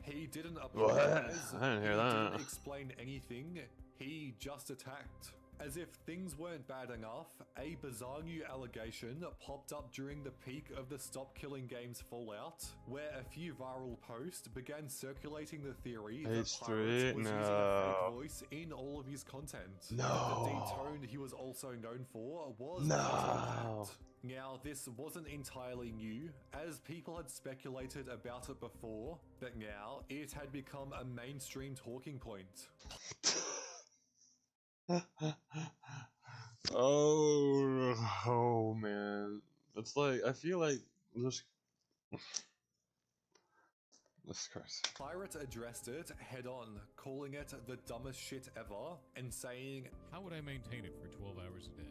Speaker 4: He didn't apologize.
Speaker 1: I didn't hear
Speaker 4: he
Speaker 1: that.
Speaker 4: didn't explain anything. He just attacked. As if things weren't bad enough, a bizarre new allegation popped up during the peak of the Stop Killing Games fallout, where a few viral posts began circulating the theory that
Speaker 1: H3,
Speaker 4: Pirate was using a
Speaker 1: no.
Speaker 4: fake voice in all of his content.
Speaker 1: No.
Speaker 4: The deep tone he was also known for was
Speaker 1: No.
Speaker 4: impact. Now, this wasn't entirely new, as people had speculated about it before, but now it had become a mainstream talking point.
Speaker 1: Oh man. It's like, I feel like this crazy.
Speaker 4: Pirate addressed it head on, calling it the dumbest shit ever, and saying,
Speaker 5: How would I maintain it for 12 hours a day?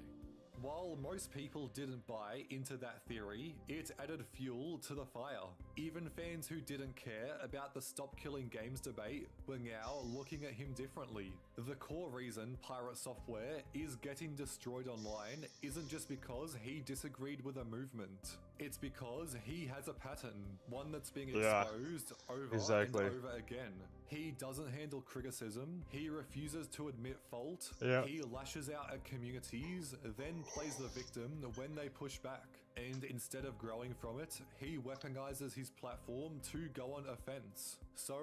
Speaker 4: while most people didn't buy into that theory, it added fuel to the fire. Even fans who didn't care about the Stop Killing Games debate were now looking at him differently. The core reason Pirate Software is getting destroyed online isn't just because he disagreed with a movement. It's because he has a pattern, one that's being
Speaker 1: Yeah,
Speaker 4: exposed over
Speaker 1: exactly.
Speaker 4: and over again. He doesn't handle criticism, he refuses to admit fault,
Speaker 1: Yeah.
Speaker 4: he lashes out at communities, then plays the victim when they push back. And instead of growing from it, he weaponizes his platform to go on offense. So,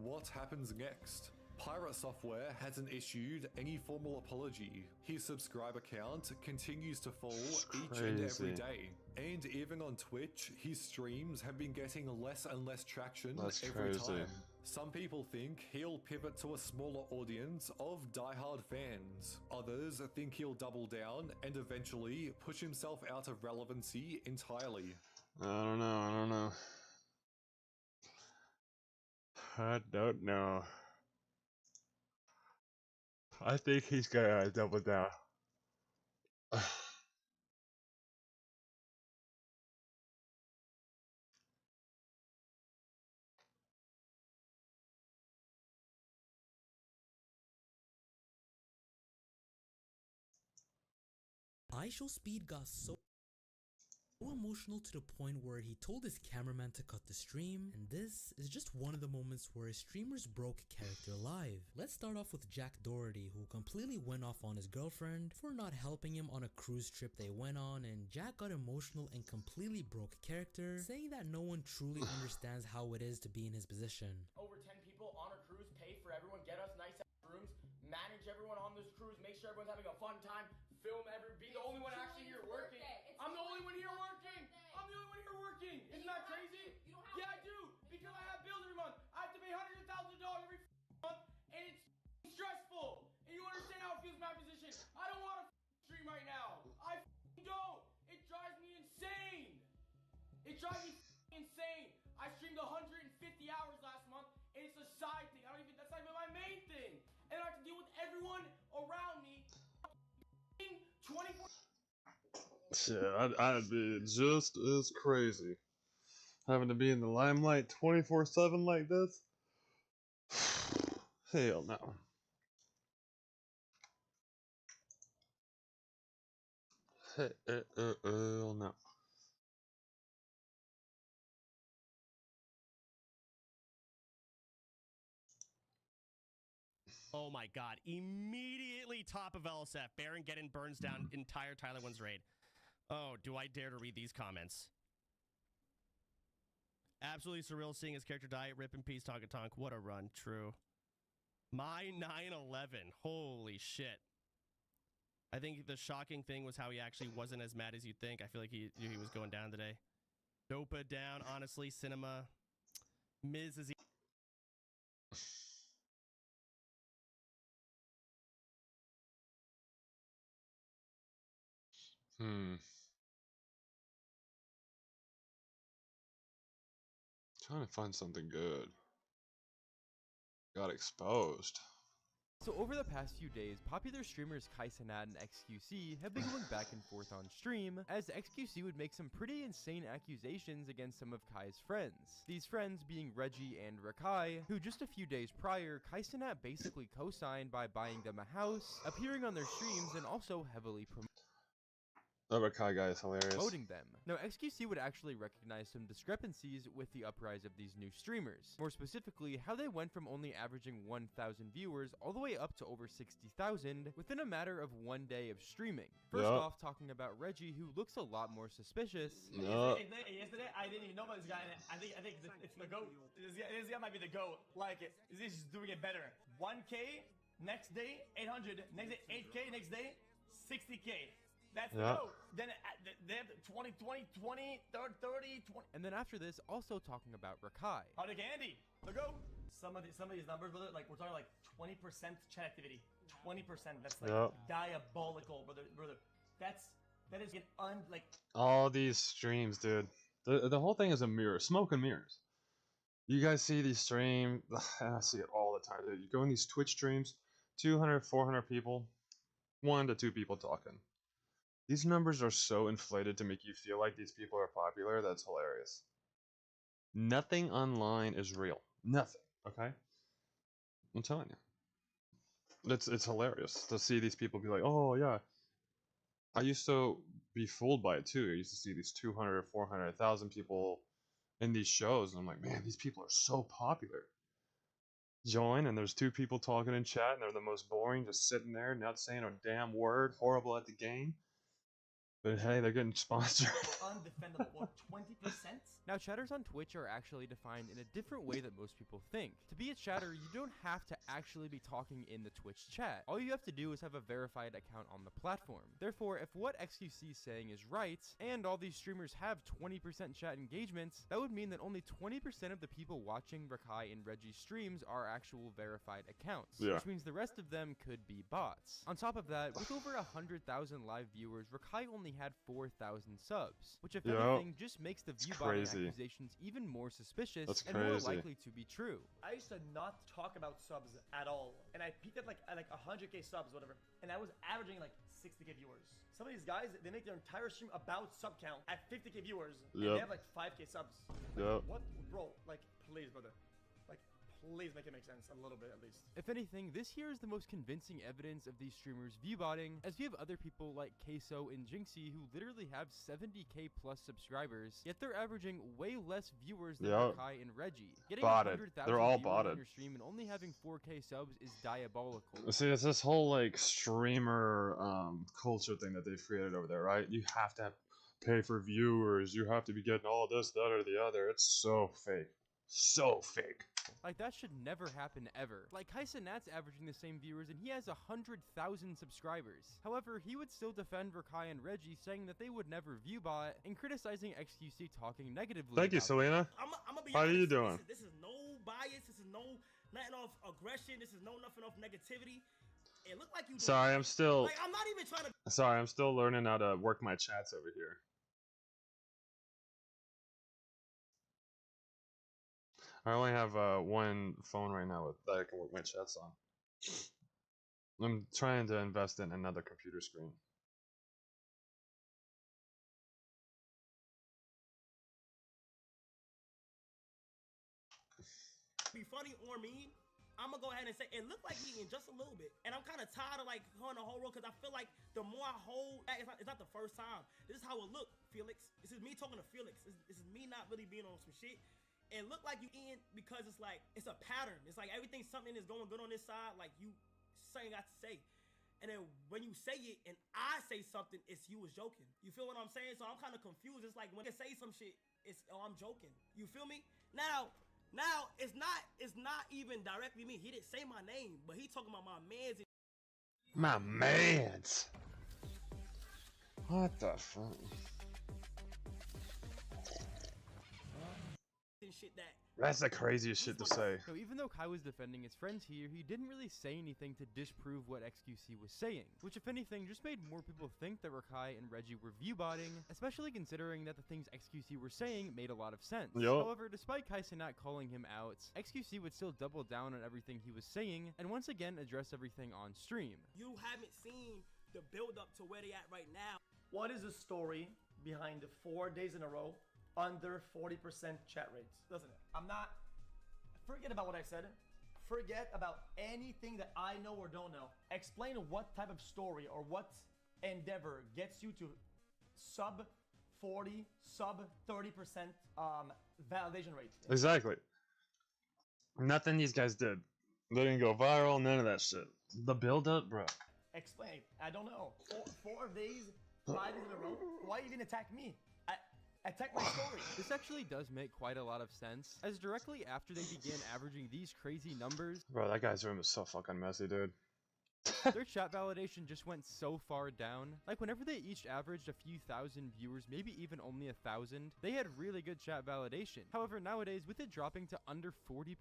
Speaker 4: what happens next? Pirate Software hasn't issued any formal apology. His subscriber count continues to fall each and every
Speaker 1: Crazy.
Speaker 4: day. And even on Twitch, his streams have been getting less and less traction
Speaker 1: That's
Speaker 4: every
Speaker 1: crazy.
Speaker 4: time. Some people think he'll pivot to a smaller audience of diehard fans. Others think he'll double down and eventually push himself out of relevancy entirely.
Speaker 1: I don't know. I don't know. I think he's gonna double down.
Speaker 8: Speed got so emotional to the point where he told his cameraman to cut the stream, and this is just one of the moments where a streamer's broke character live. Let's start off with Jack Doherty, who completely went off on his girlfriend for not helping him on a cruise trip they went on, and Jack got emotional and completely broke character, saying that no one truly understands how it is to be in his position.
Speaker 9: Over 10 people on a cruise, pay for everyone, get us nice rooms, manage everyone on this cruise, make sure everyone's having a fun time, film be the only one actually here working. I'm the only one here working. I'm the only one here working. Isn't that crazy? Yeah, I do. Because I have bills every month. I have to pay hundreds of thousands of dollars every month, and it's stressful. And you understand how it feels in my position. I don't want to stream right now. I don't. It drives me insane. It drives me insane. I streamed 150 hours last month, and it's a side thing. That's not even my main thing. And I have to deal with everyone around me 24.
Speaker 1: Shit, I'd be just as crazy. Having to be in the limelight 24/7 like this? Hell no. Hell no.
Speaker 10: Oh my god. Immediately top of LSF. Baron Geddon burns down entire Tyler One's raid. Oh, do I dare to read these comments? Absolutely surreal seeing his character die. Rip in peace, Tonka Tonk. What a run. True. My 9/11. Holy shit. I think the shocking thing was how he actually wasn't as mad as you'd think. I feel like he was going down today. Dopa down, honestly. Cinema. Miz is...
Speaker 1: Trying to find something good. Got exposed.
Speaker 11: So over the past few days, popular streamers Kaisenat and XQC have been going back and forth on stream, as XQC would make some pretty insane accusations against some of Kai's friends. These friends being Reggie and Rakai, who just a few days prior, Kaisenat basically co-signed by buying them a house, appearing on their streams, and also heavily
Speaker 1: That Rakai guy is hilarious.
Speaker 11: promoting them. Now, XQC would actually recognize some discrepancies with the uprise of these new streamers. More specifically, how they went from only averaging 1,000 viewers all the way up to over 60,000 within a matter of one day of streaming. First off, talking about Reggie, who looks a lot more suspicious.
Speaker 9: Yesterday, I didn't even know about this guy. I think it's the GOAT. This guy might be the GOAT. Like, this is doing it better. 1K, next day, 800. Next day, 8K. Next day, 60K. That's the GOAT. Then they have 20, 20, 20, 30, 20.
Speaker 11: And then after this, also talking about Rakai.
Speaker 9: How to Andy? The GOAT. Some of these numbers, brother, like we're talking like 20% chat activity. 20%. That's like diabolical, brother. That is like
Speaker 1: all these streams, dude. The whole thing is a mirror, smoke and mirrors. You guys see these streams, I see it all the time, dude. You go in these Twitch streams, 200, 400 people, 1 to 2 people talking. These numbers are so inflated to make you feel like these people are popular, that's hilarious. Nothing online is real. Nothing, okay? I'm telling you. It's hilarious to see these people be like, oh yeah, I used to be fooled by it too. I used to see these 200, 400,000 people in these shows, and I'm like, man, these people are so popular. Join, and there's two people talking in chat, and they're the most boring, just sitting there, not saying a damn word, horrible at the game. But hey, they're getting sponsored.
Speaker 9: Undefendable. What, 20%?
Speaker 11: Now, chatters on Twitch are actually defined in a different way that most people think. To be a chatter, you don't have to actually be talking in the Twitch chat. All you have to do is have a verified account on the platform. Therefore, if what XQC is saying is right, and all these streamers have 20% chat engagements, that would mean that only 20% of the people watching Rakai and Reggie's streams are actual verified accounts, which means the rest of them could be bots. On top of that, with over 100,000 live viewers, Rakai only had 4,000 subs, which if anything just makes the view botting accusations even more suspicious and more likely to be true.
Speaker 9: I used to not talk about subs at all, and I peaked at like 100k subs, whatever, and I was averaging like 60k viewers. Some of these guys, they make their entire stream about sub count at 50k viewers, and they have like 5k subs. Like, what, bro? Like, please, brother. Like, please make it make sense a little bit at least.
Speaker 11: If anything, this here is the most convincing evidence of these streamers viewbotting, as we have other people like Queso and Jinxie who literally have 70k plus subscribers, yet they're averaging way less viewers than Rakai and Reggie. Getting 100,000
Speaker 1: they're all
Speaker 11: viewers
Speaker 1: botted
Speaker 11: on your stream and only having 4k subs is diabolical.
Speaker 1: See, it's this whole like streamer culture thing that they've created over there, right? You have to pay for viewers, you have to be getting all this, that, or the other. It's so fake. So fake.
Speaker 11: Like, that should never happen ever. Like, Kaisa Nat's averaging the same viewers and he has 100,000 subscribers. However, he would still defend Rakai and Reggie, saying that they would never viewbot and criticizing XQC talking negatively.
Speaker 1: Thank you, Selena.
Speaker 9: I'm gonna be
Speaker 1: How
Speaker 9: honest.
Speaker 1: are you doing?
Speaker 9: This is no bias. This is nothing off aggression. This is nothing off negativity. It looked like you.
Speaker 1: Sorry, I'm still.
Speaker 9: Like, I'm not even trying to.
Speaker 1: Sorry, I'm still learning how to work my chats over here. I only have one phone right now that I can work my chats on. I'm trying to invest in another computer screen.
Speaker 9: Be funny or mean, I'm gonna go ahead and say it looked like me in just a little bit, and I'm kind of tired of like going the whole road because I feel like the more I hold, it's not the first time. This is how it looked, Felix. This is me talking to Felix. This is me not really being on some shit. It looked like you in because it's like it's a pattern. It's like everything something is going good on this side, like you something got to say, and then when you say it and I say something, it's you was joking. You feel what I'm saying? So I'm kind of confused. It's like when I say some shit, it's I'm joking. You feel me? Now it's not even directly me. He didn't say my name, but he talking about my mans.
Speaker 1: My mans. What the fuck?
Speaker 9: Shit
Speaker 1: that's the craziest shit to say.
Speaker 11: So even though Kai was defending his friends here, he didn't really say anything to disprove what XQC was saying, which if anything just made more people think that Rakai and Reggie were viewbotting, especially considering that the things XQC were saying made a lot of sense. However, despite Kai not calling him out, XQC would still double down on everything he was saying and once again address everything on stream.
Speaker 9: You haven't seen the build up to where they at right now. What is the story behind the 4 days in a row under 40% chat rates? Doesn't it? I'm not. Forget about what I said. Forget about anything that I know or don't know. Explain what type of story or what endeavor gets you to sub 40, sub 30% validation rate.
Speaker 1: Exactly. Nothing these guys did. They didn't go viral, none of that shit. The build up, bro.
Speaker 9: Explain. I don't know. 4 days, 5 days in a row. Why even attack me? Attack my story.
Speaker 11: This actually does make quite a lot of sense, as directly after they began averaging these crazy numbers,
Speaker 1: Bro, that guy's room is so fucking messy, dude.
Speaker 11: their chat validation just went so far down. Like, whenever they each averaged a few thousand viewers, maybe even only 1,000, they had really good chat validation. However, nowadays, with it dropping to under 40%,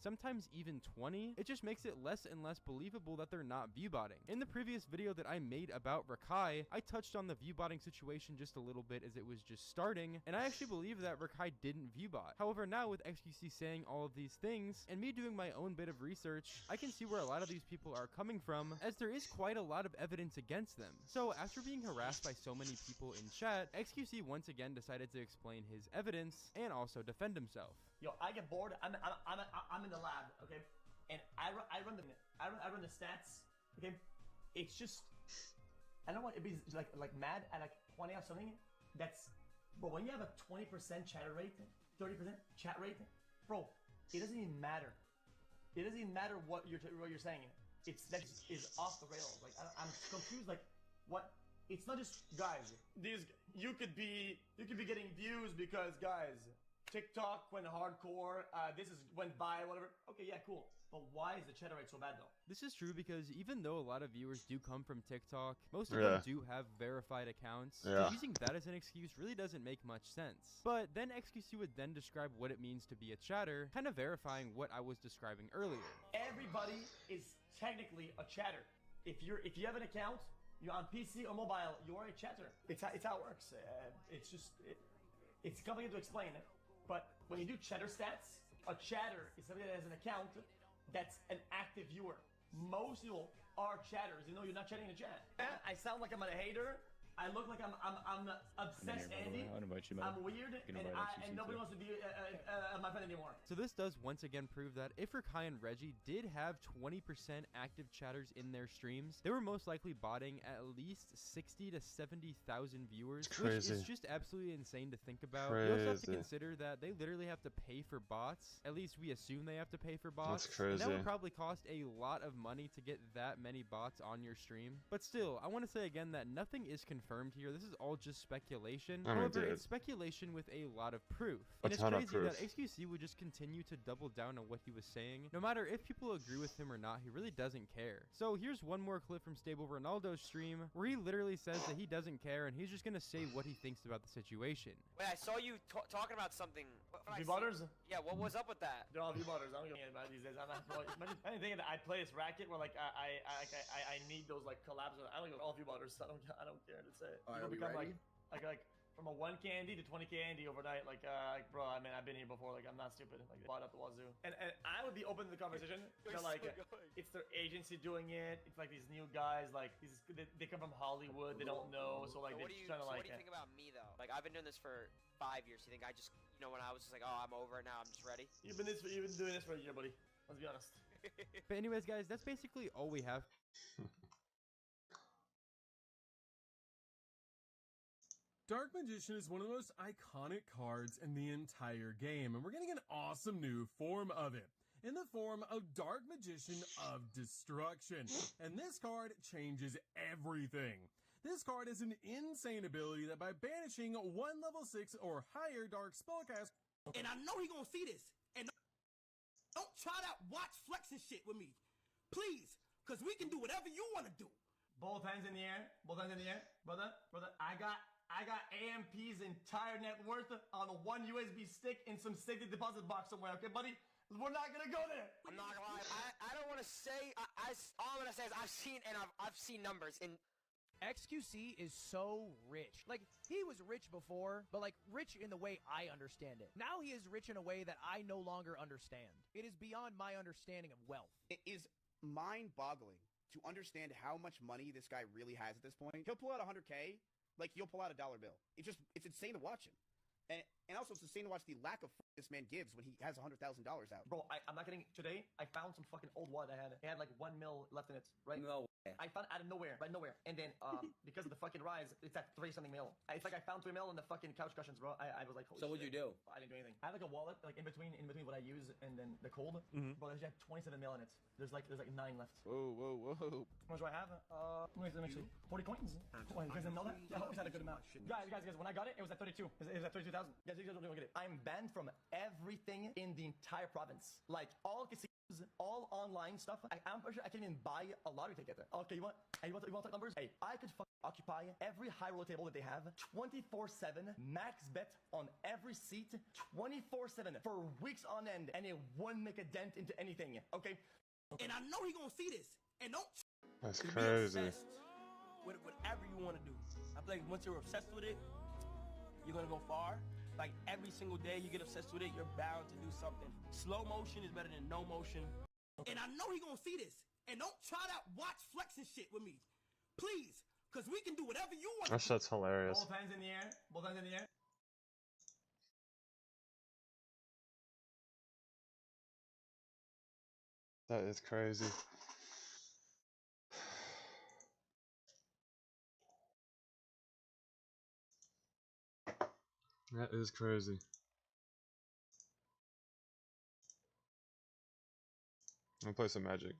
Speaker 11: sometimes even 20, it just makes it less and less believable that they're not viewbotting. In the previous video that I made about Rakai, I touched on the viewbotting situation just a little bit as it was just starting, and I actually believe that Rakai didn't viewbot. However, now with XQC saying all of these things, and me doing my own bit of research, I can see where a lot of these people are coming from, as there is quite a lot of evidence against them. So after being harassed by so many people in chat, XQC once again decided to explain his evidence and also defend himself.
Speaker 9: Yo, I get bored. I'm in the lab, okay, and I run the stats, okay. It's just I don't want to be like mad. I like 20 or something, that's, bro, when you have a 20% chatter rate, 30% chat rate, bro, it doesn't even matter. It doesn't even matter what you're saying. It's that is off the rails. Like I'm confused. Like what? It's not just guys. You could be getting views because guys, TikTok went hardcore. This is went by whatever. Okay, yeah, cool. But why is the chatter rate so bad though?
Speaker 11: This is true because even though a lot of viewers do come from TikTok, most of them do have verified accounts. So using that as an excuse really doesn't make much sense. But then XQC would then describe what it means to be a chatter, kind of verifying what I was describing earlier.
Speaker 9: Everybody is technically a chatter. If you have an account, you're on PC or mobile, you're a chatter. It's how it works. It's complicated to explain, but when you do chatter stats, a chatter is somebody that has an account that's an active viewer. Most people are chatters. You know, you're not chatting in the chat. I sound like I'm a hater. I look like I'm obsessed, Andy. I'm weird, and nobody wants to be my friend anymore.
Speaker 11: So this does once again prove that if Rakai and Reggie did have 20% active chatters in their streams, they were most likely botting at least 60 to 70,000 viewers, which is just absolutely insane to think about. You also have to consider that they literally have to pay for bots. At least we assume they have to pay for bots.
Speaker 1: That's crazy.
Speaker 11: And that would probably cost a lot of money to get that many bots on your stream. But still, I want to say again that nothing is confirmed here. This is all just speculation. However, it's speculation with a lot of proof. And it's crazy that XQC would just continue to double down on what he was saying. No matter if people agree with him or not, he really doesn't care. So here's one more clip from Stable Ronaldo's stream where he literally says that he doesn't care and he's just gonna say what he thinks about the situation.
Speaker 12: Wait, I saw you talking about something.
Speaker 9: V-butters?
Speaker 12: Yeah, what was up with that?
Speaker 9: They're all V-butters. I don't give a about these days. I'm not, bro, imagine thinking that I play this racket where like I need those like collabs. I don't give all V-butters. I don't care to say it.
Speaker 6: Are we
Speaker 9: become
Speaker 6: ready?
Speaker 9: like from a 1 candy to 20 candy overnight. Like bro, I mean, I've been here before. Like, I'm not stupid. Like, bought up the wazoo. And I would be open to the conversation. So, like, it's their agency doing it. It's like these new guys. Like, they come from Hollywood. They don't know. So, like, they're just trying to like.
Speaker 12: What do you think about me though? Like, I've been doing this for 5 years. You think I just, you know, when I was just like, oh, I'm over it now. I'm just ready.
Speaker 9: You've been doing this for a year, buddy. Let's be honest.
Speaker 11: But anyways, guys, that's basically all we have.
Speaker 13: Dark Magician is one of the most iconic cards in the entire game, and we're getting an awesome new form of it, in the form of Dark Magician of Destruction. And this card changes everything. This card has an insane ability that by banishing one level 6 or higher dark spellcast...
Speaker 14: And I know he gonna see this, and don't try to watch flex and shit with me. Please, because we can do whatever you want to do.
Speaker 9: Both hands in the air. Both hands in the air. Brother, I got AMP's entire net worth on one USB stick in some safety deposit box somewhere, okay, buddy? We're not gonna go there.
Speaker 12: I'm not gonna lie. I don't want to say. All I'm gonna say is I've seen numbers in.
Speaker 15: XQC is so rich. Like, he was rich before, but like rich in the way I understand it. Now he is rich in a way that I no longer understand. It is beyond my understanding of wealth.
Speaker 16: It is mind-boggling to understand how much money this guy really has at this point. He'll pull out 100K, like he'll pull out a dollar bill. It's insane to watch him. And also it's insane to watch the lack of this man gives when he has $100,000 out.
Speaker 9: Bro, I'm not kidding. Today, I found some fucking old wallet I had. It had like 1 mil left in it, right?
Speaker 17: No way.
Speaker 9: I found out of nowhere, right nowhere. And then, because of the fucking rise, it's at 3-something mil. It's like I found 3 mil in the fucking couch cushions, bro. I was like, holy
Speaker 17: so what'd you do?
Speaker 9: I didn't do anything. I have like a wallet, like in between what I use and then the cold. Bro, there's like 27 mil in it. There's like 9 left.
Speaker 16: Whoa.
Speaker 9: How much do I have? Let me see. 40 coins. Wait, you guys didn't know that? I always had a good amount. Guys, when I got it, it was at 32. It was at 32,000. Guys, you guys don't get it. I'm banned from everything in the entire province. Like, all casinos, all online stuff. I'm pretty sure I can't even buy a lottery ticket. Okay, you want to talk numbers? Hey, I could occupy every high roller table that they have 24/7, max bet on every seat 24/7 for weeks on end, and it wouldn't make a dent into anything. Okay?
Speaker 14: And I know he gonna see this. And don't.
Speaker 1: That's
Speaker 14: be
Speaker 1: crazy.
Speaker 14: obsessed with whatever you want to do. I feel like once you're obsessed with it, you're gonna go far. Like every single day you get obsessed with it, you're bound to do something. Slow motion is better than no motion. And I know he gonna see this. And don't try to watch flex and shit with me. Please, because we can do whatever you want.
Speaker 1: That shit's hilarious.
Speaker 9: Both hands in the air. Both hands in the air.
Speaker 1: That is crazy. That is crazy. I'll play some Magic.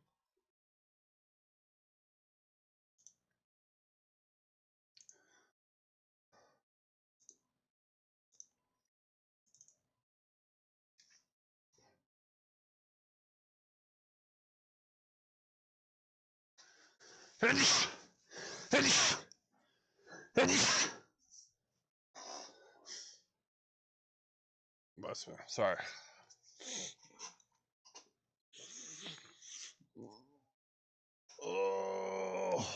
Speaker 1: Bless me. Sorry. Oh.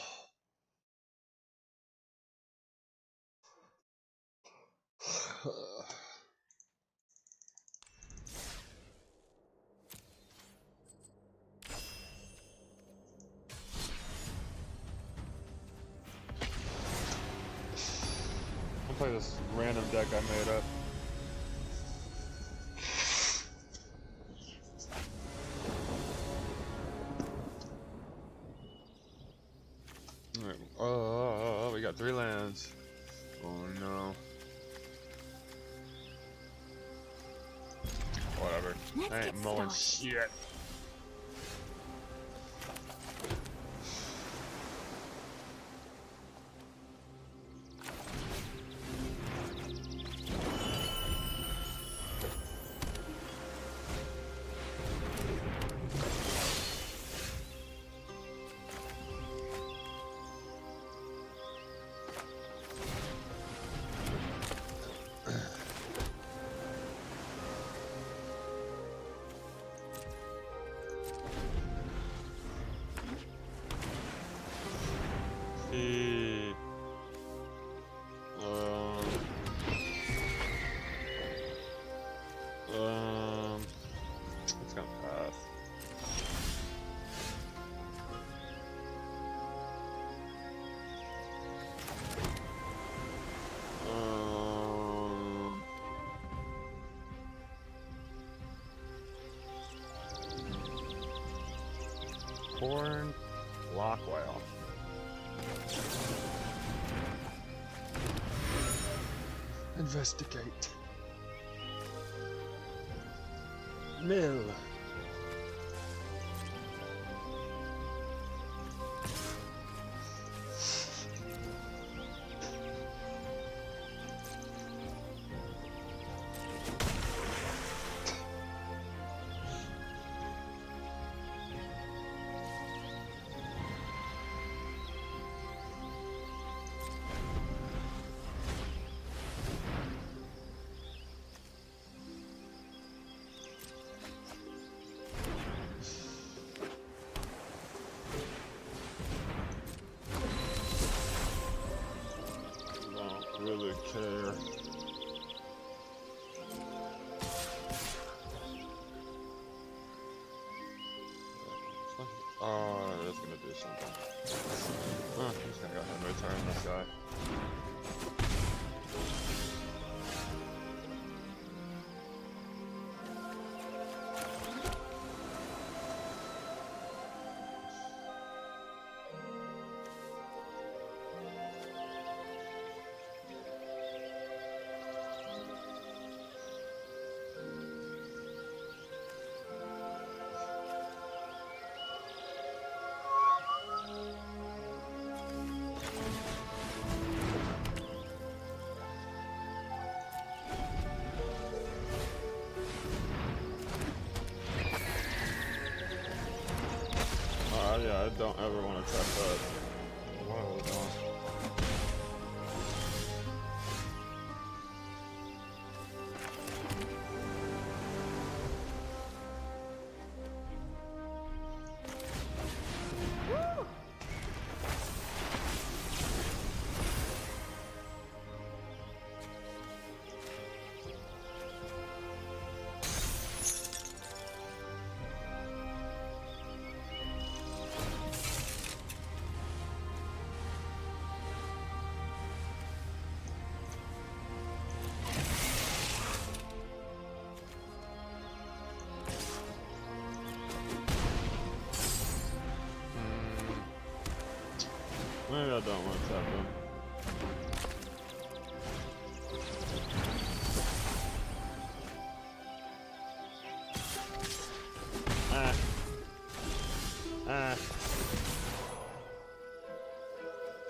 Speaker 1: I'll play this random deck I made up. Oh, we got 3 lands. Oh no. Whatever. I ain't mulling shit. It's gonna pass. Corn Blockwell. Investigate. Mill. Really care. Oh, that's gonna do something. Oh, he's gonna go ahead and return this guy. Yeah, I don't ever want to tap that. What are we doing? Maybe I don't want to tap him.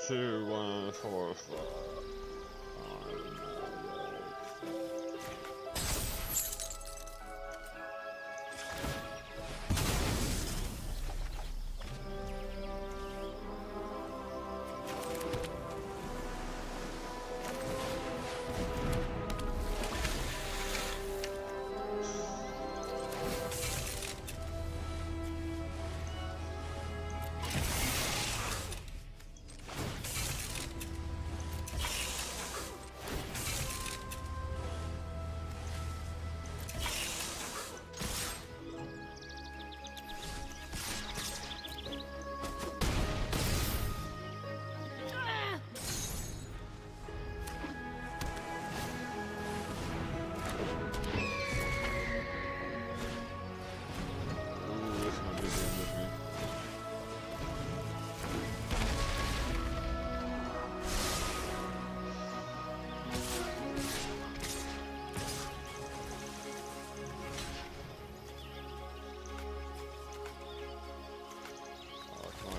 Speaker 1: 2, 1, 4, 5.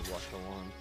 Speaker 1: Block the one.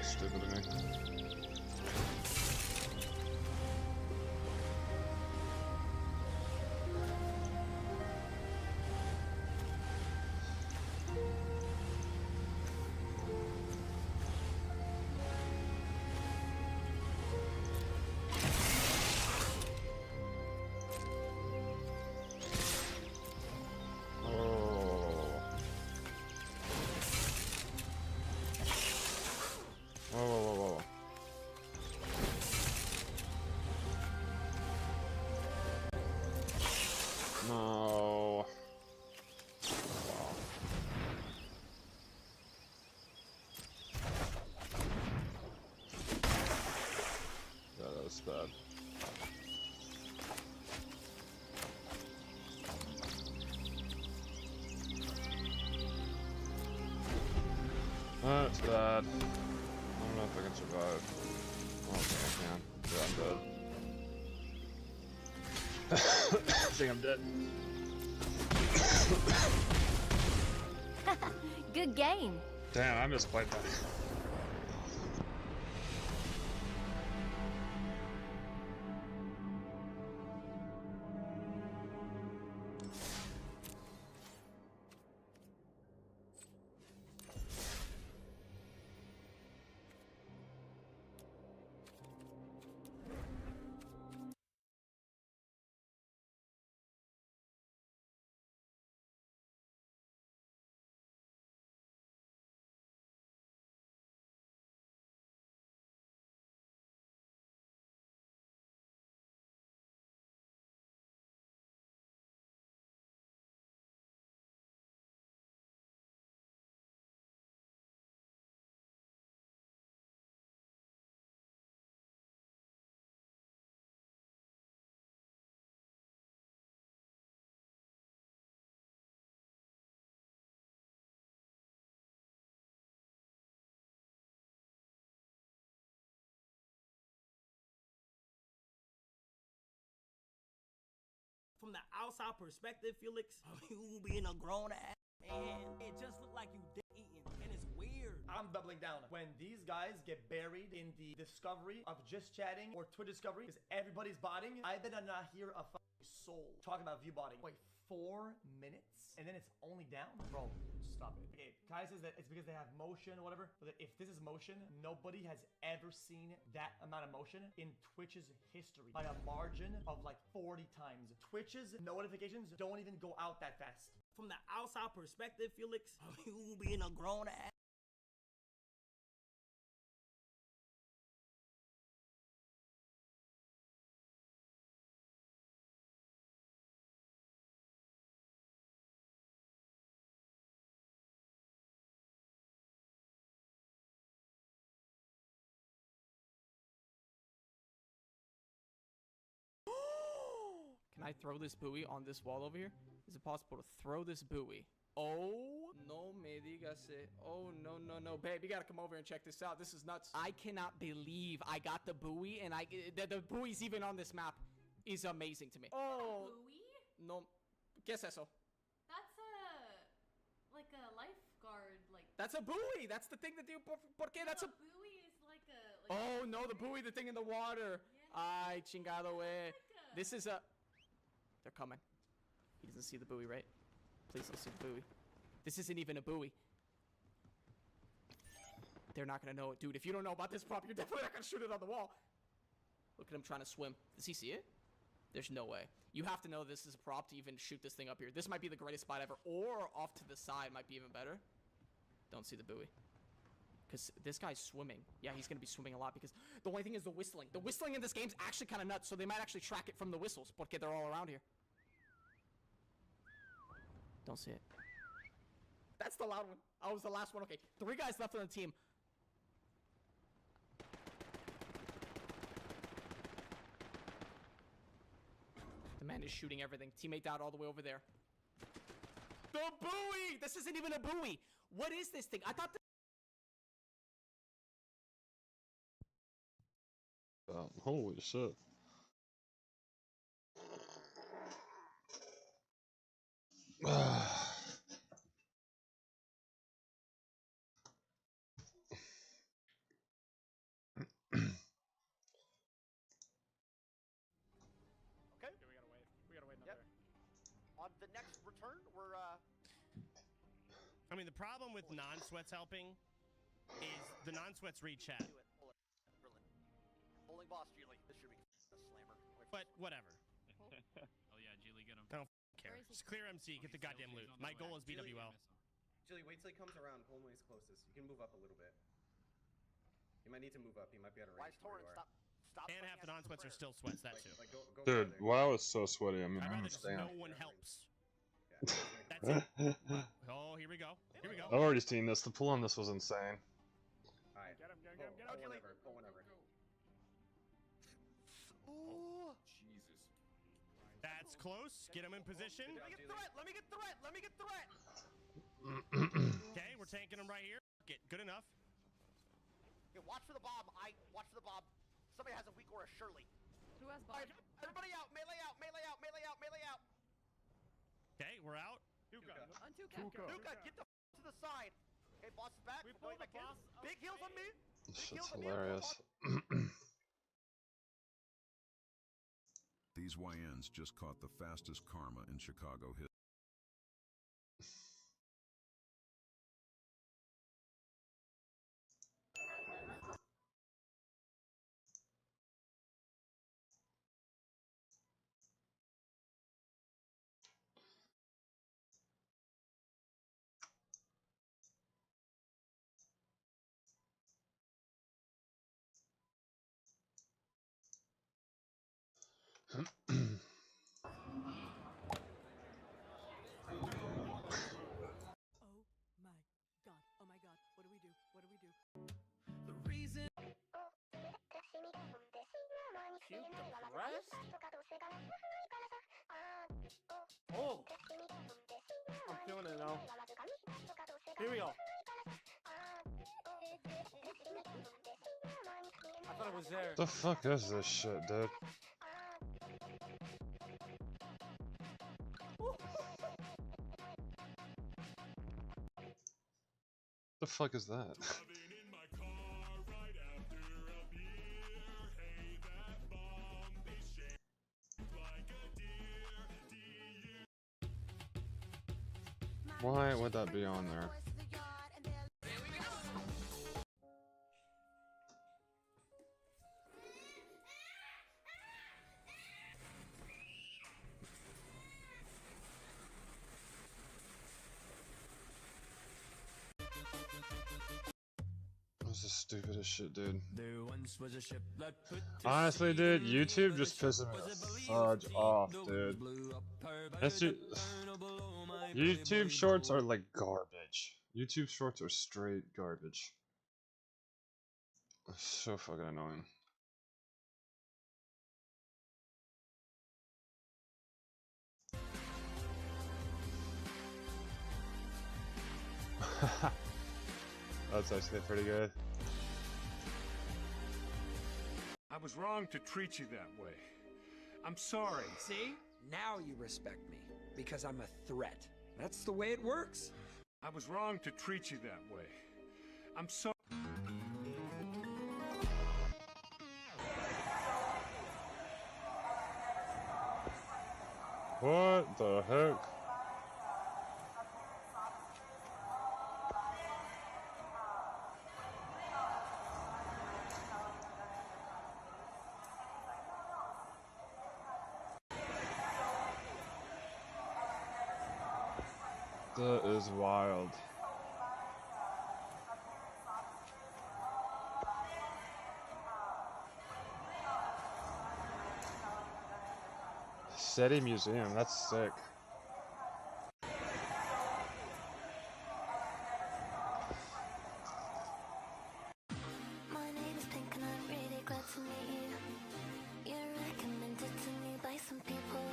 Speaker 1: Stupid of me. No. Yeah, that was bad. That's bad. I don't know if I can survive. Oh, okay, I can. Yeah, I'm dead. I think I'm dead.
Speaker 17: Good game.
Speaker 1: Damn, I misplayed that.
Speaker 14: From the outside perspective, Felix, you being a grown ass man, it just looked like you dick eating, and it's weird.
Speaker 18: I'm doubling down. When these guys get buried in the discovery of just chatting or Twitter discovery because everybody's botting, I better not hear a soul talking about view botting. Wait, 4 minutes? And then it's only down? Bro, stop it. Okay, Kai says that it's because they have motion or whatever. But if this is motion, nobody has ever seen that amount of motion in Twitch's history by a margin of like 40 times. Twitch's notifications don't even go out that fast.
Speaker 14: From the outside perspective, Felix, you being a grown ass.
Speaker 17: Can I throw this buoy on this wall over here? Is it possible to throw this buoy? Oh, no me dígase. Oh, no, no, no. Babe, you gotta come over and check this out. This is nuts. I cannot believe I got the buoy and the buoy's even on this map is amazing to me. Oh.
Speaker 3: Buoy?
Speaker 17: No. ¿Qué es eso?
Speaker 3: That's like a lifeguard, like.
Speaker 17: That's a buoy. That's the thing that you. ¿Por qué? That's a
Speaker 3: buoy is like a.
Speaker 17: Oh, no, the buoy, the thing in the water. Ay, chingado, eh. This is a. They're coming. He doesn't see the buoy, right? Please don't see the buoy. This isn't even a buoy. They're not gonna know it. Dude, if you don't know about this prop, you're definitely not gonna shoot it on the wall. Look at him trying to swim. Does he see it? There's no way. You have to know this is a prop to even shoot this thing up here. This might be the greatest spot ever. Or off to the side might be even better. Don't see the buoy. Because this guy's swimming. Yeah, he's going to be swimming a lot because the only thing is the whistling. The whistling in this game's actually kind of nuts, so they might actually track it from the whistles. Porque they're all around here. Don't see it. That's the loud one. I was the last one. Okay, 3 guys left on the team. The man is shooting everything. Teammate down all the way over there. The buoy! This isn't even a buoy. What is this thing? I thought
Speaker 1: Holy shit.
Speaker 12: Okay. We gotta wait another. On the next return, we're
Speaker 10: I mean, the problem with non-sweats helping is the non-sweats read chat.
Speaker 12: bowling boss Geely. This should be a slammer.
Speaker 10: But whatever.
Speaker 19: Oh yeah, Geely, get him.
Speaker 10: I don't care. Just clear MC, get the goddamn loot. My goal is BWL.
Speaker 20: Jilly, wait till he comes around. Pull him when he's closest. You can move up a little bit. You might need to move up. He might be out of range.
Speaker 12: Wise Torrent, stop.
Speaker 10: And half the non-sweats are still sweats, that too.
Speaker 20: Go
Speaker 1: Dude, WoW is so sweaty. I mean,
Speaker 10: I'd
Speaker 1: I
Speaker 10: rather just
Speaker 1: understand.
Speaker 10: no one helps. That's it. Oh, here we go. Here we go.
Speaker 1: I've already seen this. The pull on this was insane.
Speaker 20: Alright.
Speaker 12: Get him,
Speaker 20: Pull whenever. Pull whenever.
Speaker 12: Ooh.
Speaker 19: Jesus.
Speaker 10: That's close. Get him in position.
Speaker 12: Let me get threat. Let me get threat. Let me get threat.
Speaker 10: Okay, we're tanking him right here. Get good enough.
Speaker 12: Okay, watch for the bomb. Watch for the bomb. Somebody has a weak or a Shirley.
Speaker 3: Who has
Speaker 12: All right, everybody out. Melee out. Melee out. Melee out. Melee out.
Speaker 10: Okay, we're out.
Speaker 3: On 2K.
Speaker 12: Luca, get the to the side. Okay, boss is back.
Speaker 19: We
Speaker 12: Going
Speaker 19: pulled the
Speaker 12: back in.
Speaker 19: boss up
Speaker 12: Big heals on me.
Speaker 1: This
Speaker 12: Big
Speaker 1: shit's
Speaker 12: heals on me.
Speaker 1: hilarious.
Speaker 21: These YNs just caught the fastest karma in Chicago history.
Speaker 22: Oh my god, what do we do? What do we do?
Speaker 14: The reason.
Speaker 12: Cute depressed? Oh! I'm feeling it now. Here we go. I thought it was there.
Speaker 1: The fuck is this shit, dude? The fuck is that? Why would that be on there? This is stupid as shit, dude. Honestly, dude, YouTube just pisses me the fudge off, dude. YouTube shorts are like garbage. YouTube shorts are straight garbage. It's so fucking annoying. That's actually pretty good.
Speaker 2: I was wrong to treat you that way. I'm sorry.
Speaker 7: See? Now you respect me, because I'm a threat. That's the way it works.
Speaker 2: I was wrong to treat you that way. I'm sorry.
Speaker 1: What the heck? That is wild. SETI Museum, that's sick.
Speaker 23: My name is Pink and I'm really glad to meet you. You're recommended to me by some people.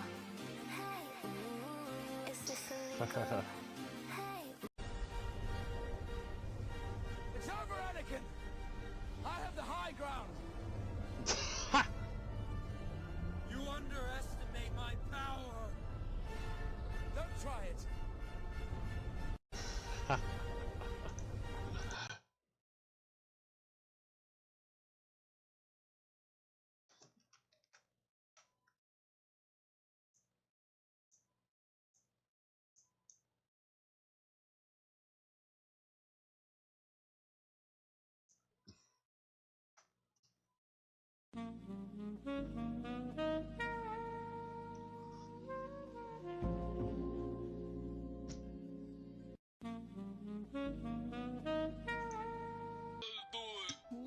Speaker 23: Hey, ooh, is this illegal? Hey.
Speaker 14: It's over, Anakin! I have the high ground! You underestimate my power! Don't try it!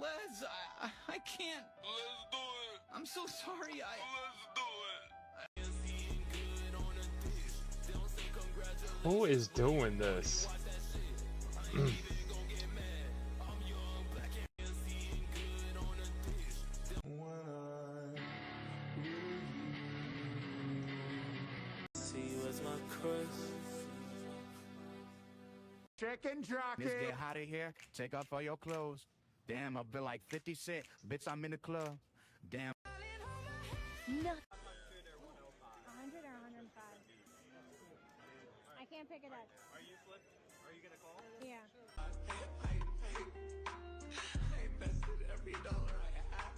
Speaker 24: Les, I can't. Let's do it. I'm so sorry. Let's do it.
Speaker 1: Who is doing this?
Speaker 14: See you as my crush.
Speaker 25: Chicken jockey.
Speaker 26: Let's get hot in here. Take off all your clothes. Damn, I've been like 50 Cent. Bitch, I'm in the club. Damn.
Speaker 3: No. 100 or 105? I can't pick it up.
Speaker 20: Are you flipped? Are you gonna call?
Speaker 3: Yeah.
Speaker 24: I invested every dollar I had.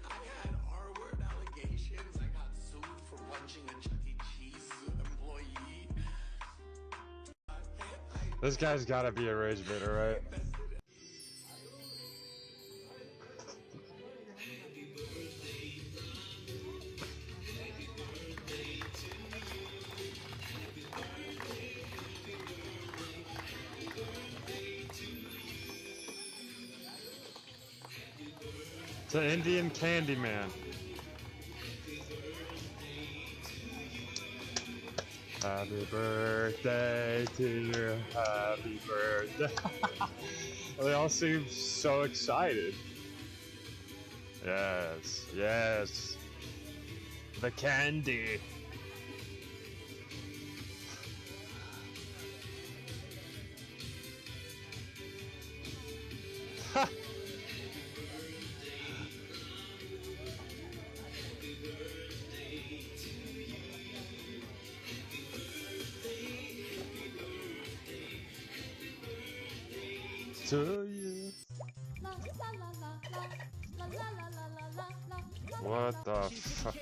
Speaker 24: I had R-word allegations. I got sued for punching a Chuck E. Cheese employee.
Speaker 1: This guy's gotta be a rage bitter, right? It's an Indian candy man. Happy birthday to you. Happy birthday. They all seem so excited. Yes, yes. The candy. To you. What the fuck?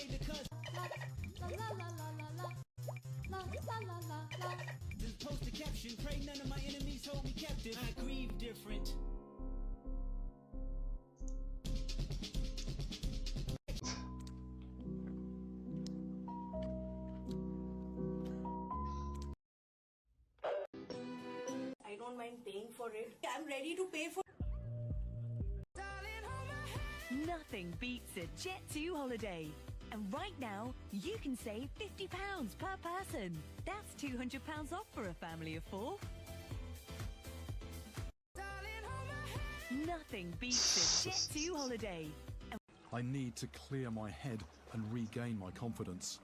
Speaker 23: la la la la la.
Speaker 4: Just post a caption, pray none of my enemies hold me captive. I grieve different.
Speaker 22: I don't mind paying for it. I'm ready to pay for.
Speaker 5: Nothing beats a Jet2 holiday. And right now, you can save £50 per person. That's £200 off for a family of 4. Nothing beats a Jet2 holiday.
Speaker 6: I need to clear my head and regain my confidence.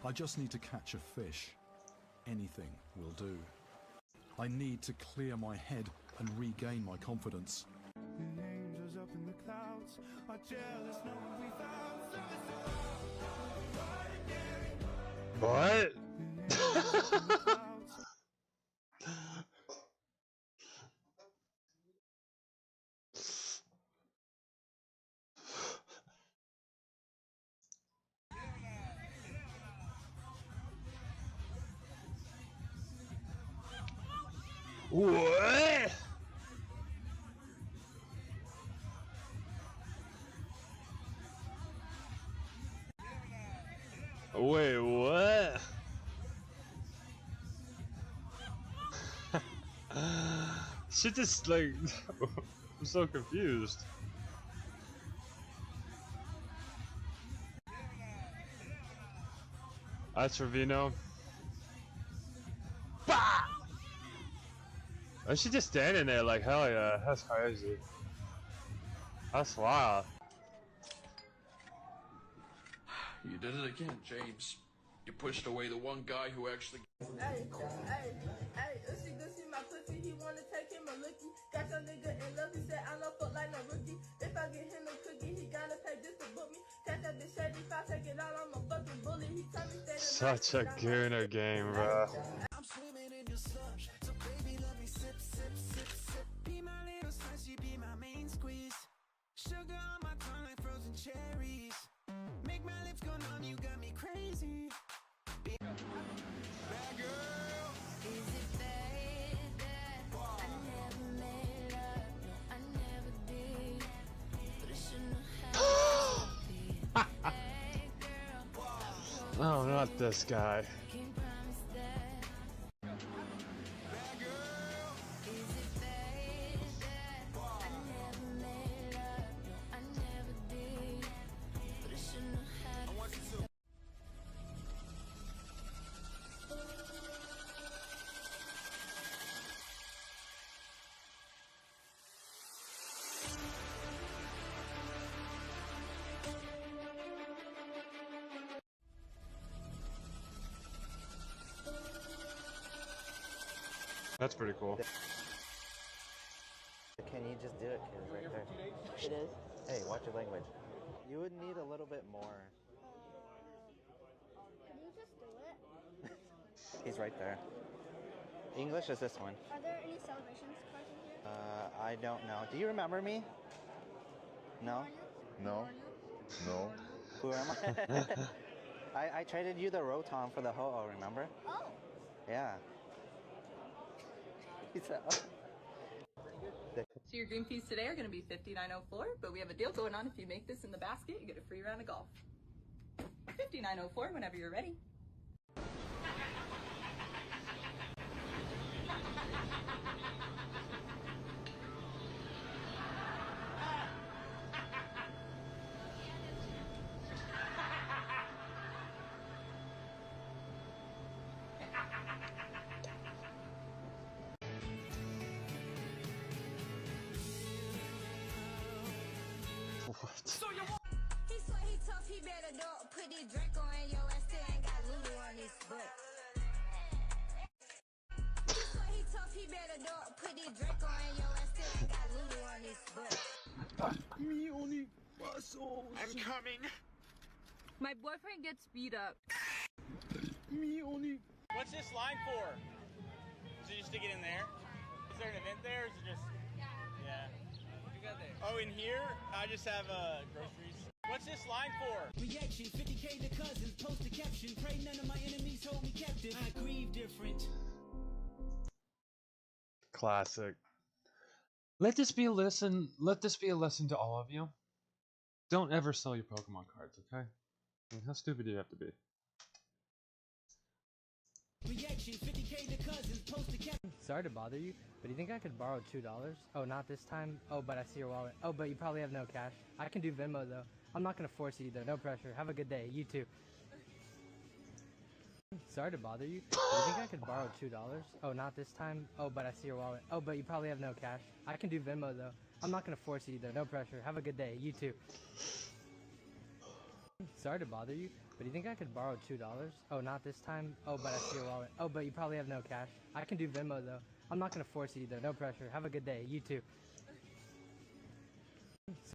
Speaker 6: I just need to catch a fish. Anything will do. I need to clear my head and regain my confidence.
Speaker 25: The angels up in the clouds are jealous, knowing we found
Speaker 1: What? What? Wait, what? She just like I'm so confused. That's Trevino. Bah! Oh, she just standing there like hell yeah, that's crazy. That's wild.
Speaker 8: You did it again, James. You pushed away the one guy who actually.
Speaker 11: Hey, hey, hey, if she good, see my pussy, he wanna take him a lookie. Got your nigga in love, he said I don't fuck like no rookie. If I get him a cookie, he gotta pay just to book me. Catch that bitch shady, if I take it out, I'm a fucking bully. He told me stay
Speaker 1: Such a gooner game, bro.
Speaker 4: I'm swimming in your slush, so baby let me sip, sip, sip, sip. Be my little slushy, be my main squeeze. Sugar on my tongue like frozen cherries. Make my lips go numb, you got me crazy. Bad girl.
Speaker 23: Is it bad that I never made up? I never did, but I shouldn't have. Hey girl,
Speaker 1: Oh, not this guy.
Speaker 23: can't promise that.
Speaker 4: Bad girl.
Speaker 23: Is it bad that I never made up? I never did, but I shouldn't have.
Speaker 4: I want you to.
Speaker 1: That's pretty cool.
Speaker 13: Can you just do it? 'Cause it's right there. It is. Hey, watch your language. You would need a little bit more.
Speaker 23: Can you just do it?
Speaker 13: He's right there. English is this one.
Speaker 23: Are there any celebrations cards in here?
Speaker 13: I don't know. Do you remember me? No? No. No. Who am I? I traded you the Rotom for the Ho-Oh, remember?
Speaker 23: Oh.
Speaker 13: Yeah. He said, oh.
Speaker 27: So your green peas today are going to be $59.04, but we have a deal going on. If you make this in the basket, you get a free round of golf. $59.04 whenever you're ready.
Speaker 1: What?
Speaker 23: He swear he tough, he better don't put his Draco in your ass, still ain't got Lulu on his butt. He swear he tough, he better don't put his Draco in your ass, still ain't got Lulu on his butt.
Speaker 4: Me only muscles. I'm coming.
Speaker 27: My boyfriend gets beat up.
Speaker 4: Me only.
Speaker 28: What's this line for? Is it just to get in there? Is there an event there, or is it just... Yeah. What you got there? Oh, in here, I just have groceries. What's this line for?
Speaker 4: Reaction, 50K to cousins, post a caption. Pray none of my enemies hold me captive. I grieve different.
Speaker 1: Classic. Let this be a lesson. Let this be a lesson to all of you. Don't ever sell your Pokemon cards, okay? I mean, how stupid do you have to be?
Speaker 4: Reaction, 50K to cousins, post a caption.
Speaker 9: Sorry to bother you, but do you think I could borrow $2? Oh, not this time? Oh, but I see your wallet. Oh, but you probably have no cash. I can do Venmo, though. I'm not gonna force you, though. No pressure. Have a good day. You too. Sorry to bother you, but do you think I could borrow $2? Oh, not this time? Oh, but I see your wallet. Oh, but you probably have no cash. I can do Venmo, though. I'm not gonna force you, though. No pressure. Have a good day. You too. Sorry to bother you, but do you think I could borrow $2? Oh, not this time? Oh, but I see your wallet. Oh, but you probably have no cash. I can do Venmo, though. I'm not gonna force you, though. No pressure. Have a good day. You too.